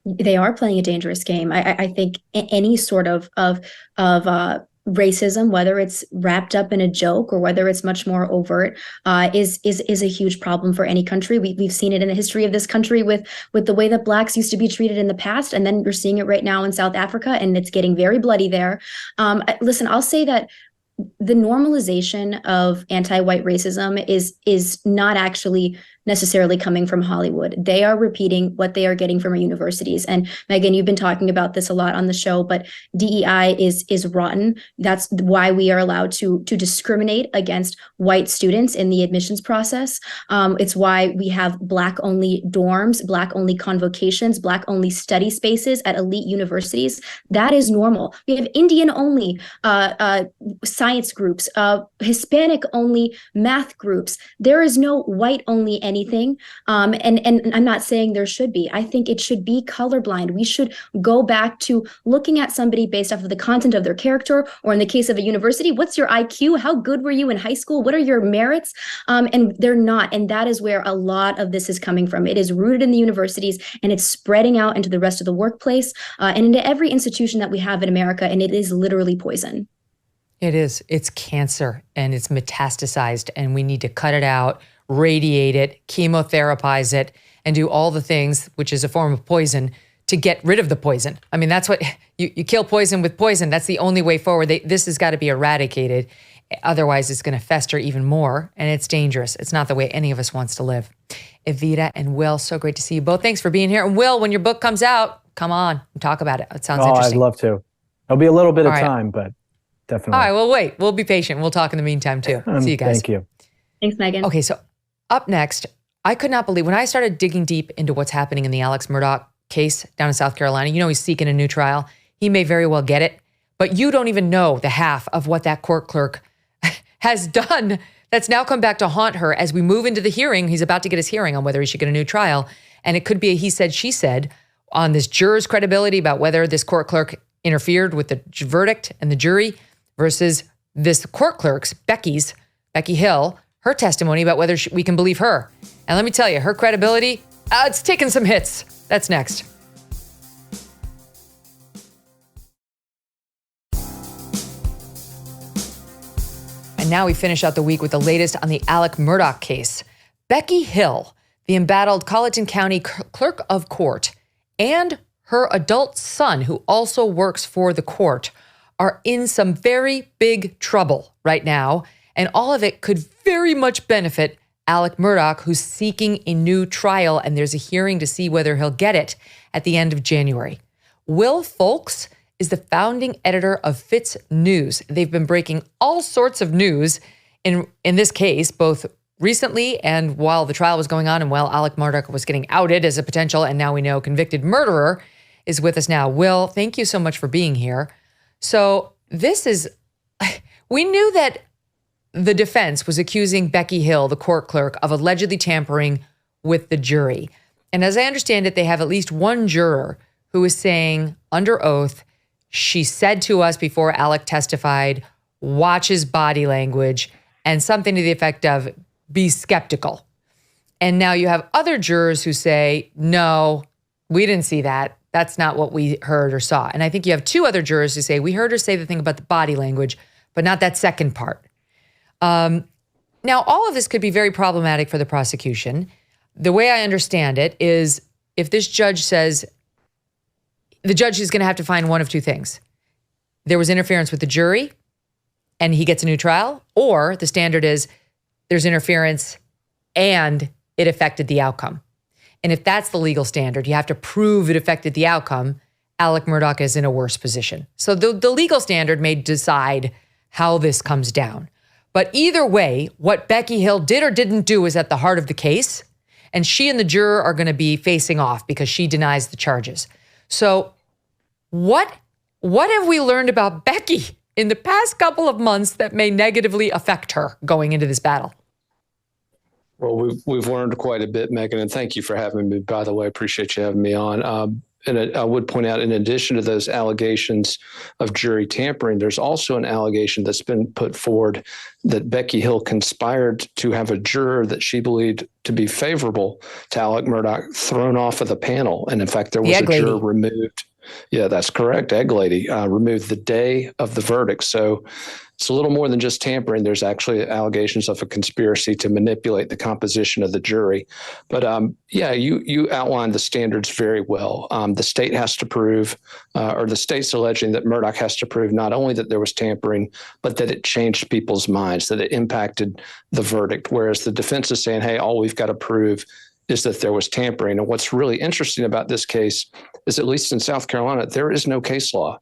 They are playing a dangerous game. I think any sort of racism, whether it's wrapped up in a joke or whether it's much more overt, is a huge problem for any country. We've seen it in the history of this country with the way that Blacks used to be treated in the past, and then we're seeing it right now in South Africa, and it's getting very bloody there. Listen, I'll say that the normalization of anti-white racism is not actually necessarily coming from Hollywood. They are repeating what they are getting from our universities. And Megyn, you've been talking about this a lot on the show, but DEI is rotten. That's why we are allowed to discriminate against white students in the admissions process. It's why we have Black-only dorms, Black-only convocations, Black-only study spaces at elite universities. That is normal. We have Indian-only science groups, Hispanic-only math groups. There is no white-only anything. And I'm not saying there should be. I think it should be colorblind. We should go back to looking at somebody based off of the content of their character, or in the case of a university, what's your IQ? How good were you in high school? What are your merits? And they're not. And that is where a lot of this is coming from. It is rooted in the universities, and it's spreading out into the rest of the workplace and into every institution that we have in America. And it is literally poison. It is. It's cancer, and it's metastasized, and we need to cut it out, radiate it, chemotherapize it, and do all the things, which is a form of poison, to get rid of the poison. I mean, that's what you kill poison with poison. That's the only way forward. This has got to be eradicated. Otherwise, it's going to fester even more, and it's dangerous. It's not the way any of us wants to live. Evita and Will, so great to see you both. Thanks for being here. And Will, when your book comes out, come on and talk about it. It sounds interesting. I'd love to. It'll be a little bit of time, but definitely. All right, well, wait. We'll be patient. We'll talk in the meantime, too. See you guys. Thank you. Thanks, Megyn. Okay, so up next, I could not believe when I started digging deep into what's happening in the Alex Murdaugh case down in South Carolina. He's seeking a new trial. He may very well get it, but you don't even know the half of what that court clerk has done that's now come back to haunt her as we move into the hearing. He's about to get his hearing on whether he should get a new trial. And it could be a he said, she said on this juror's credibility about whether this court clerk interfered with the verdict and the jury versus this court clerk's, Becky Hill, her testimony about whether we can believe her. And let me tell you, her credibility, it's taken some hits. That's next. And now we finish out the week with the latest on the Alex Murdaugh case. Becky Hill, the embattled Colleton County clerk of court, and her adult son, who also works for the court, are in some very big trouble right now. And all of it could very much benefit Alex Murdaugh, who's seeking a new trial. And there's a hearing to see whether he'll get it at the end of January. Will Folks is the founding editor of Fitz News. They've been breaking all sorts of news in this case, both recently and while the trial was going on and while Alex Murdaugh was getting outed as a potential, and now we know, convicted murderer, is with us now. Will, thank you so much for being here. So we knew that the defense was accusing Becky Hill, the court clerk, of allegedly tampering with the jury. And as I understand it, they have at least one juror who is saying under oath, she said to us before Alex testified, watch his body language, and something to the effect of, be skeptical. And now you have other jurors who say, no, we didn't see that. That's not what we heard or saw. And I think you have two other jurors who say, we heard her say the thing about the body language, but not that second part. Now, all of this could be very problematic for the prosecution. The way I understand it is if this judge says, the judge is going to have to find one of two things. There was interference with the jury and he gets a new trial, or the standard is there's interference and it affected the outcome. And if that's the legal standard, you have to prove it affected the outcome. Alex Murdaugh is in a worse position. So the legal standard may decide how this comes down. But either way, what Becky Hill did or didn't do is at the heart of the case. And she and the juror are going to be facing off because she denies the charges. So what have we learned about Becky in the past couple of months that may negatively affect her going into this battle? Well, we've learned quite a bit, Megyn, and thank you for having me, by the way. I appreciate you having me on. and I would point out, in addition to those allegations of jury tampering, there's also an allegation that's been put forward that Becky Hill conspired to have a juror that she believed to be favorable to Alex Murdaugh thrown off of the panel. And in fact, there was a juror removed. Yeah, that's correct. Egg lady removed the day of the verdict. So it's a little more than just tampering. There's actually allegations of a conspiracy to manipulate the composition of the jury. But yeah, you outlined the standards very well. The state has to prove, or the state's alleging that Murdaugh has to prove not only that there was tampering, but that it changed people's minds, that it impacted the verdict. Whereas the defense is saying, hey, all we've got to prove is that there was tampering. And what's really interesting about this case is, at least in South Carolina, there is no case law.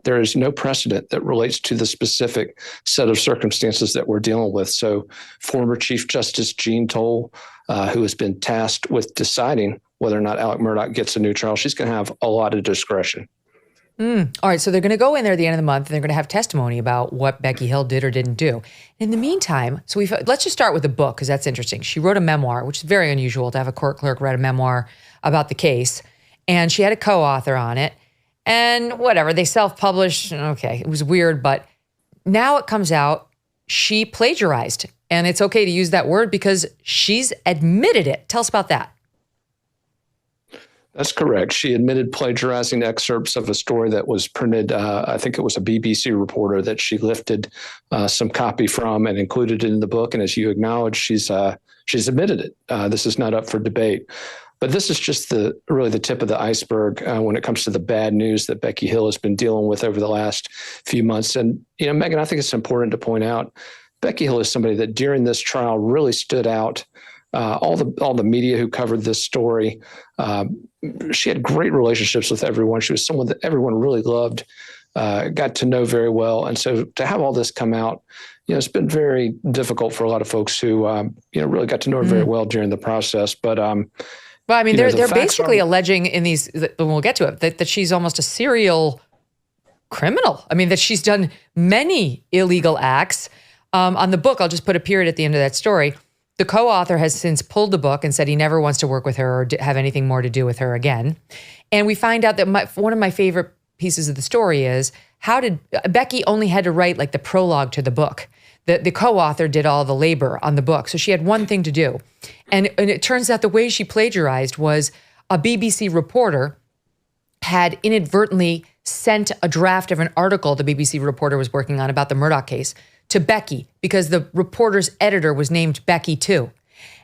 There is no precedent that relates to the specific set of circumstances that we're dealing with. So former Chief Justice Jean Toll, who has been tasked with deciding whether or not Alex Murdaugh gets a new trial, she's going to have a lot of discretion. All right, so they're going to go in there at the end of the month, and they're going to have testimony about what Becky Hill did or didn't do. In the meantime, so let's just start with the book, because that's interesting. She wrote a memoir, which is very unusual to have a court clerk write a memoir about the case, and she had a co-author on it, and whatever, they self-published. Okay, it was weird, but now it comes out she plagiarized, and it's okay to use that word because she's admitted it. Tell us about that. That's correct. She admitted plagiarizing excerpts of a story that was printed. I think it was a BBC reporter that she lifted some copy from and included it in the book. And as you acknowledge, she's admitted it. This is not up for debate. But this is just really the tip of the iceberg when it comes to the bad news that Becky Hill has been dealing with over the last few months. And, Megyn, I think it's important to point out, Becky Hill is somebody that during this trial really stood out. All the media who covered this story, she had great relationships with everyone. She was someone that everyone really loved, got to know very well. And so to have all this come out, it's been very difficult for a lot of folks who, really got to know her very well during the process. But, well, I mean, they're basically alleging in these, and we'll get to it, that she's almost a serial criminal. I mean, that she's done many illegal acts. On the book, I'll just put a period at the end of that story. The co-author has since pulled the book and said he never wants to work with her or have anything more to do with her again. And we find out that one of my favorite pieces of the story is, how did Becky only had to write like the prologue to the book? The co-author did all the labor on the book. So she had one thing to do. And it turns out the way she plagiarized was a BBC reporter had inadvertently sent a draft of an article the BBC reporter was working on about the Murdaugh case to Becky, because the reporter's editor was named Becky too.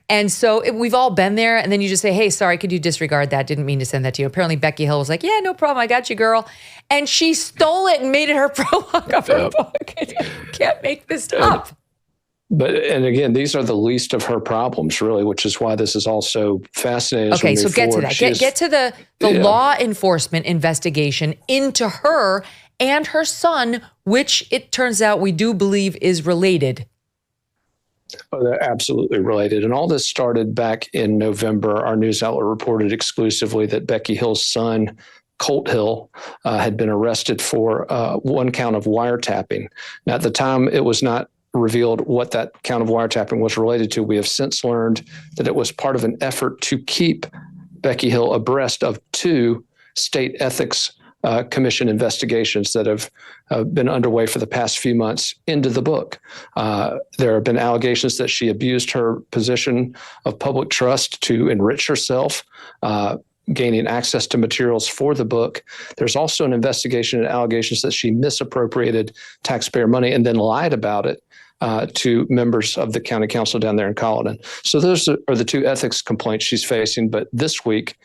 And so we've all been there, and then you just say, hey, sorry, could you disregard that? Didn't mean to send that to you. Apparently Becky Hill was like, yeah, no problem, I got you, girl. And she stole it and made it her prologue of her book. You can't make this up. And again, these are the least of her problems, really, which is why this is all so fascinating. Okay, so get to that. Get to the law enforcement investigation into her and her son, which it turns out we do believe is related. Oh, they're absolutely related. And all this started back in November. Our news outlet reported exclusively that Becky Hill's son, Colt Hill, had been arrested for one count of wiretapping. Now, at the time, it was not revealed what that count of wiretapping was related to. We have since learned that it was part of an effort to keep Becky Hill abreast of two state ethics commission investigations that have been underway for the past few months into the book. There have been allegations that she abused her position of public trust to enrich herself, gaining access to materials for the book. There's also an investigation and allegations that she misappropriated taxpayer money and then lied about it to members of the county council down there in Colleton. So those are the two ethics complaints she's facing. But this week,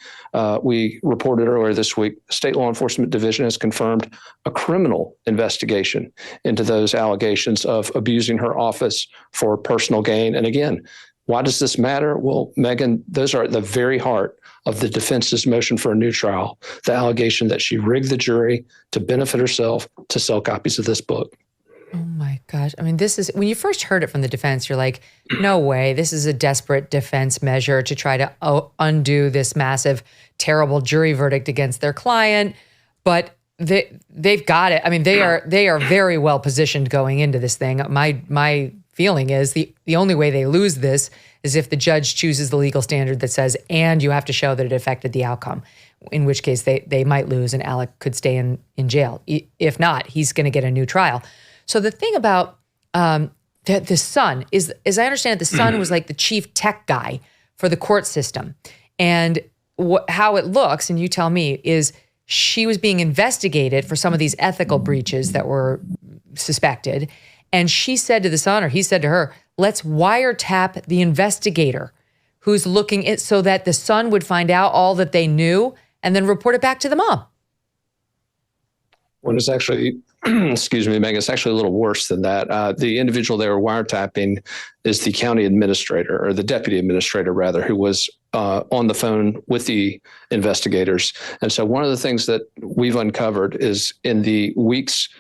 we reported earlier this week, State Law Enforcement Division has confirmed a criminal investigation into those allegations of abusing her office for personal gain. And again, why does this matter? Well, Megyn, those are at the very heart of the defense's motion for a new trial, the allegation that she rigged the jury to benefit herself to sell copies of this book. Oh my gosh. I mean, this is, when you first heard it from the defense, you're like, no way, this is a desperate defense measure to try to undo this massive, terrible jury verdict against their client. But they've got it. I mean, they are very well positioned going into this thing. My feeling is the only way they lose this is if the judge chooses the legal standard that says, and you have to show that it affected the outcome, in which case they might lose and Alec could stay in jail. If not, he's going to get a new trial. So the thing about the son is, as I understand it, the son was like the chief tech guy for the court system. And how it looks, and you tell me, is she was being investigated for some of these ethical breaches that were suspected. And she said to the son, or he said to her, let's wiretap the investigator who's looking at, so that the son would find out all that they knew and then report it back to the mom. Well, it's actually, excuse me, Megyn, it's actually a little worse than that. The individual they were wiretapping is the county administrator, or the deputy administrator rather, who was on the phone with the investigators. And so one of the things that we've uncovered is in the weeks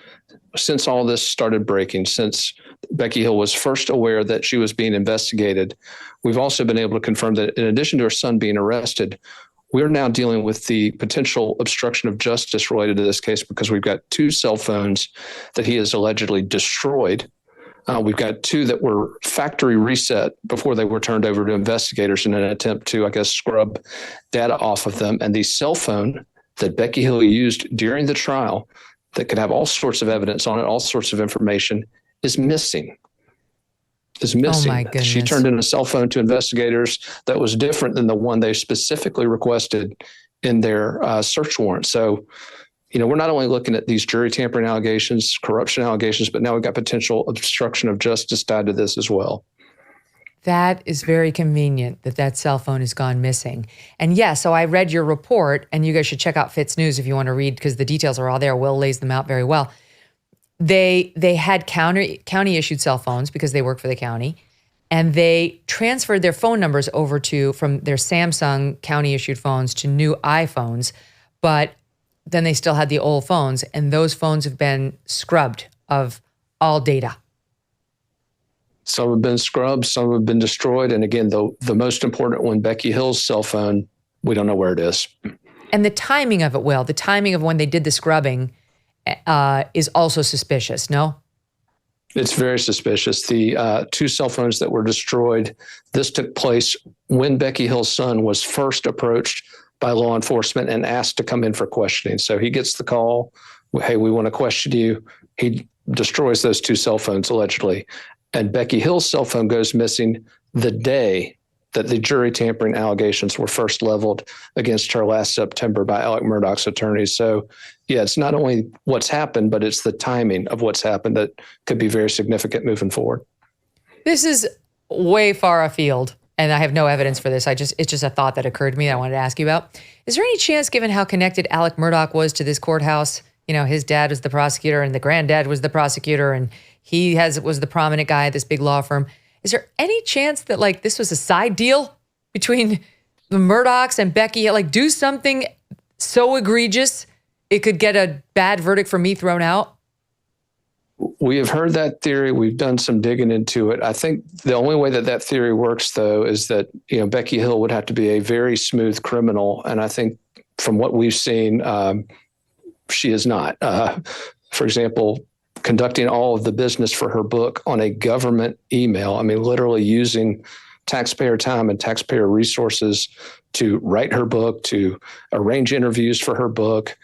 since all this started breaking, since Becky Hill was first aware that she was being investigated, we've also been able to confirm that in addition to her son being arrested, we're now dealing with the potential obstruction of justice related to this case because we've got 2 cell phones that he has allegedly destroyed. We've got 2 that were factory reset before they were turned over to investigators in an attempt to, I guess, scrub data off of them. And the cell phone that Becky Hill used during the trial that could have all sorts of evidence on it, all sorts of information, is missing. Oh my goodness. She turned in a cell phone to investigators that was different than the one they specifically requested in their search warrant. So, we're not only looking at these jury tampering allegations, corruption allegations, but now we've got potential obstruction of justice tied to this as well. That is very convenient that cell phone has gone missing. And yeah, so I read your report, and you guys should check out Fitz News if you want to read, because the details are all there. Will lays them out very well. They had county issued cell phones because they work for the county, and they transferred their phone numbers over from their Samsung county issued phones to new iPhones, but then they still had the old phones, and those phones have been scrubbed of all data. Some have been scrubbed, some have been destroyed. And again, the most important one, Becky Hill's cell phone, we don't know where it is. And the timing of it, Will, the timing of when they did the scrubbing is also suspicious, no? It's very suspicious. The 2 cell phones that were destroyed, this took place when Becky Hill's son was first approached by law enforcement and asked to come in for questioning. So he gets the call, hey, we want to question you. He destroys those 2 cell phones allegedly. And Becky Hill's cell phone goes missing the day that the jury tampering allegations were first leveled against her last September by Alex Murdaugh's attorneys. So, yeah, it's not only what's happened, but it's the timing of what's happened that could be very significant moving forward. This is way far afield, and I have no evidence for this. It's just a thought that occurred to me that I wanted to ask you about. Is there any chance, given how connected Alex Murdaugh was to this courthouse, his dad was the prosecutor and the granddad was the prosecutor, and he was the prominent guy at this big law firm. Is there any chance that this was a side deal between the Murdaughs and Becky? Do something so egregious it could get a bad verdict for me thrown out? We have heard that theory. We've done some digging into it. I think the only way that theory works, though, is that Becky Hill would have to be a very smooth criminal, and I think from what we've seen, she is not. For example, conducting all of the business for her book on a government email. I mean, literally using taxpayer time and taxpayer resources to write her book, to arrange interviews for her book,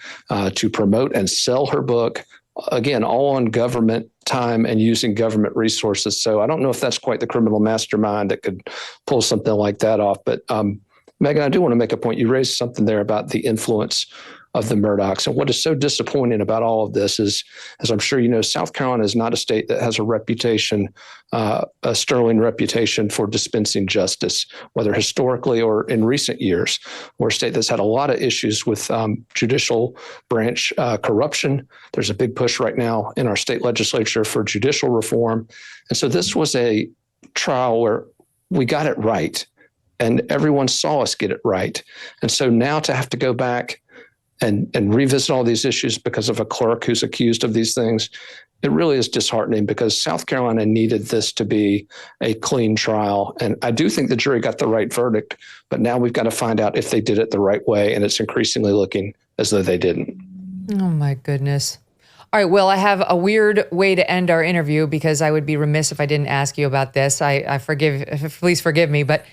to promote and sell her book. Again, all on government time and using government resources. So I don't know if that's quite the criminal mastermind that could pull something like that off. But Megyn, I do want to make a point. You raised something there about the influence of the Murdaughs. And what is so disappointing about all of this is, as I'm sure you know, South Carolina is not a state that has a reputation, a sterling reputation for dispensing justice, whether historically or in recent years. We're a state that's had a lot of issues with judicial branch corruption. There's a big push right now in our state legislature for judicial reform. And so this was a trial where we got it right, and everyone saw us get it right. And so now to have to go back and revisit all these issues because of a clerk who's accused of these things, it really is disheartening because South Carolina needed this to be a clean trial. And I do think the jury got the right verdict, but now we've got to find out if they did it the right way. And it's increasingly looking as though they didn't. Oh my goodness. All right, Will, I have a weird way to end our interview because I would be remiss if I didn't ask you about this. Please forgive me, but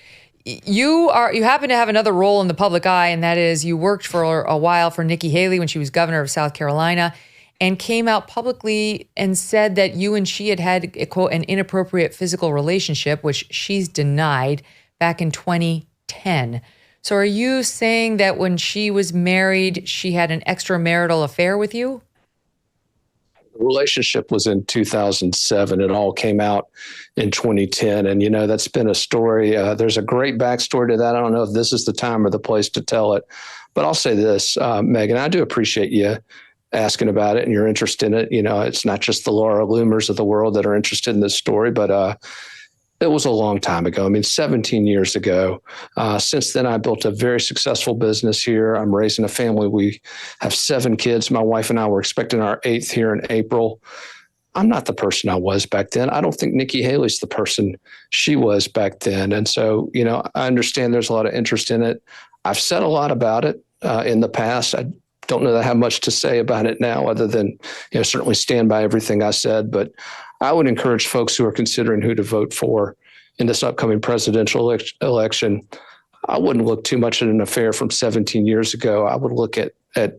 you happen to have another role in the public eye, and that is you worked for a while for Nikki Haley when she was governor of South Carolina, and came out publicly and said that you and she had quote, an inappropriate physical relationship, which she's denied back in 2010. So are you saying that when she was married, she had an extramarital affair with you? The relationship was in 2007. It all came out in 2010. And, that's been a story. There's a great backstory to that. I don't know if this is the time or the place to tell it, but I'll say this, Megyn, I do appreciate you asking about it and your interest in it. It's not just the Laura Loomers of the world that are interested in this story, but it was a long time ago. 17 years ago. Since then, I built a very successful business here. I'm raising a family. We have 7 kids. My wife and I were expecting our 8th here in April. I'm not the person I was back then. I don't think Nikki Haley's the person she was back then. And so, I understand there's a lot of interest in it. I've said a lot about it in the past. I don't know that I have much to say about it now other than, certainly stand by everything I said. But I would encourage folks who are considering who to vote for in this upcoming presidential election. I wouldn't look too much at an affair from 17 years ago. I would look at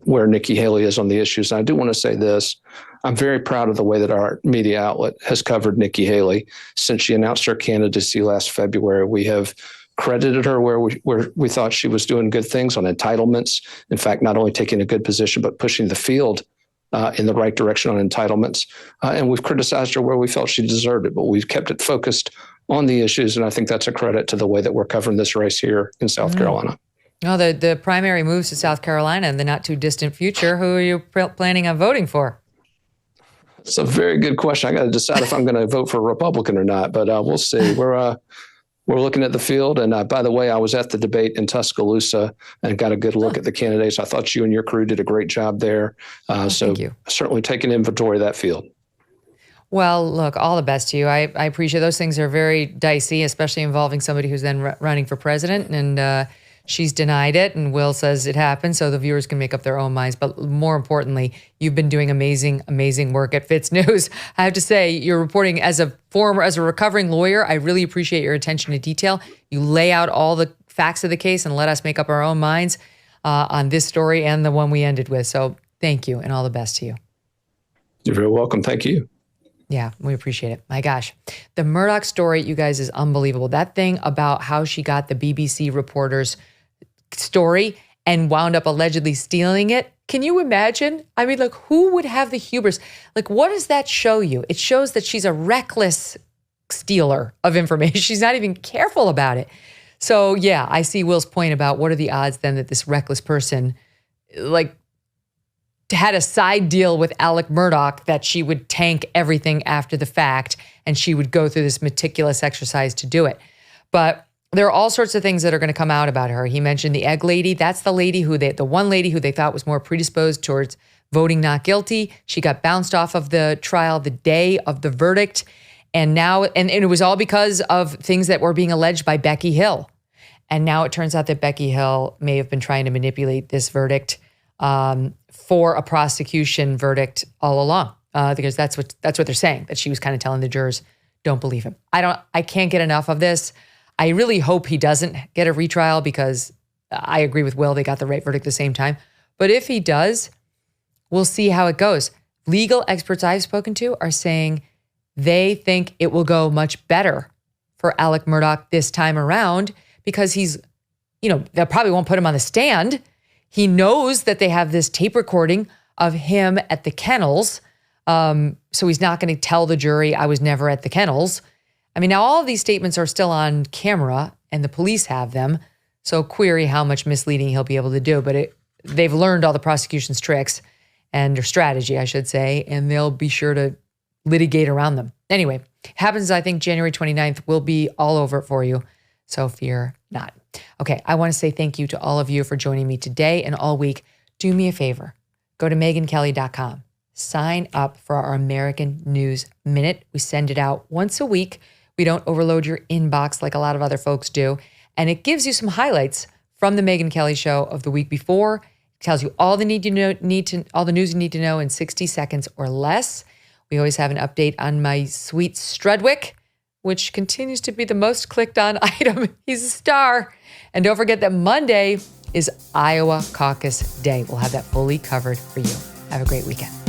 where Nikki Haley is on the issues. And I do want to say this. I'm very proud of the way that our media outlet has covered Nikki Haley since she announced her candidacy last February. We have credited her where we thought she was doing good things on entitlements. In fact, not only taking a good position, but pushing the field in the right direction on entitlements. And we've criticized her where we felt she deserved it, but we've kept it focused on the issues. And I think that's a credit to the way that we're covering this race here in South Carolina. No, the primary moves to South Carolina in the not too distant future. Who are you planning on voting for? It's a very good question. I got to decide if I'm going to vote for a Republican or not, but we'll see. We're looking at the field. And by the way, I was at the debate in Tuscaloosa and got a good look at the candidates. I thought you and your crew did a great job there. So thank you. Certainly taking inventory of that field. Well, look, all the best to you. I appreciate those things are very dicey, especially involving somebody who's then running for president. And she's denied it. And Will says it happened so the viewers can make up their own minds. But more importantly, you've been doing amazing, amazing work at Fitz News. I have to say, you're reporting as a recovering lawyer. I really appreciate your attention to detail. You lay out all the facts of the case and let us make up our own minds on this story and the one we ended with. So thank you and all the best to you. You're very welcome. Thank you. Yeah, we appreciate it. My gosh. The Murdaugh story, you guys, is unbelievable. That thing about how she got the BBC reporter's story and wound up allegedly stealing it. Can you imagine? Who would have the hubris? What does that show you? It shows that she's a reckless stealer of information. She's not even careful about it. So yeah, I see Will's point about what are the odds then that this reckless person had a side deal with Alex Murdaugh that she would tank everything after the fact and she would go through this meticulous exercise to do it. But there are all sorts of things that are going to come out about her. He mentioned the egg lady. That's the lady the one lady who they thought was more predisposed towards voting not guilty. She got bounced off of the trial the day of the verdict. And now, and it was all because of things that were being alleged by Becky Hill. And now it turns out that Becky Hill may have been trying to manipulate this verdict for a prosecution verdict all along, because that's what they're saying, that she was kind of telling the jurors, don't believe him. I can't get enough of this. I really hope he doesn't get a retrial because I agree with Will, they got the right verdict at the same time. But if he does, we'll see how it goes. Legal experts I've spoken to are saying they think it will go much better for Alex Murdaugh this time around because he's, they probably won't put him on the stand. He knows that they have this tape recording of him at the kennels. So he's not going to tell the jury, I was never at the kennels. Now all of these statements are still on camera and the police have them. So query how much misleading he'll be able to do. But they've learned all the prosecution's tricks and their strategy, I should say, and they'll be sure to litigate around them. Anyway, happens, I think, January 29th. We'll be all over it for you. So fear not. Okay, I want to say thank you to all of you for joining me today and all week. Do me a favor. Go to megynkelly.com. Sign up for our American News Minute. We send it out once a week. We don't overload your inbox like a lot of other folks do. And it gives you some highlights from the Megyn Kelly show of the week before. It tells you all the all the news you need to know in 60 seconds or less. We always have an update on my sweet Strudwick, which continues to be the most clicked on item. He's a star. And don't forget that Monday is Iowa Caucus Day. We'll have that fully covered for you. Have a great weekend.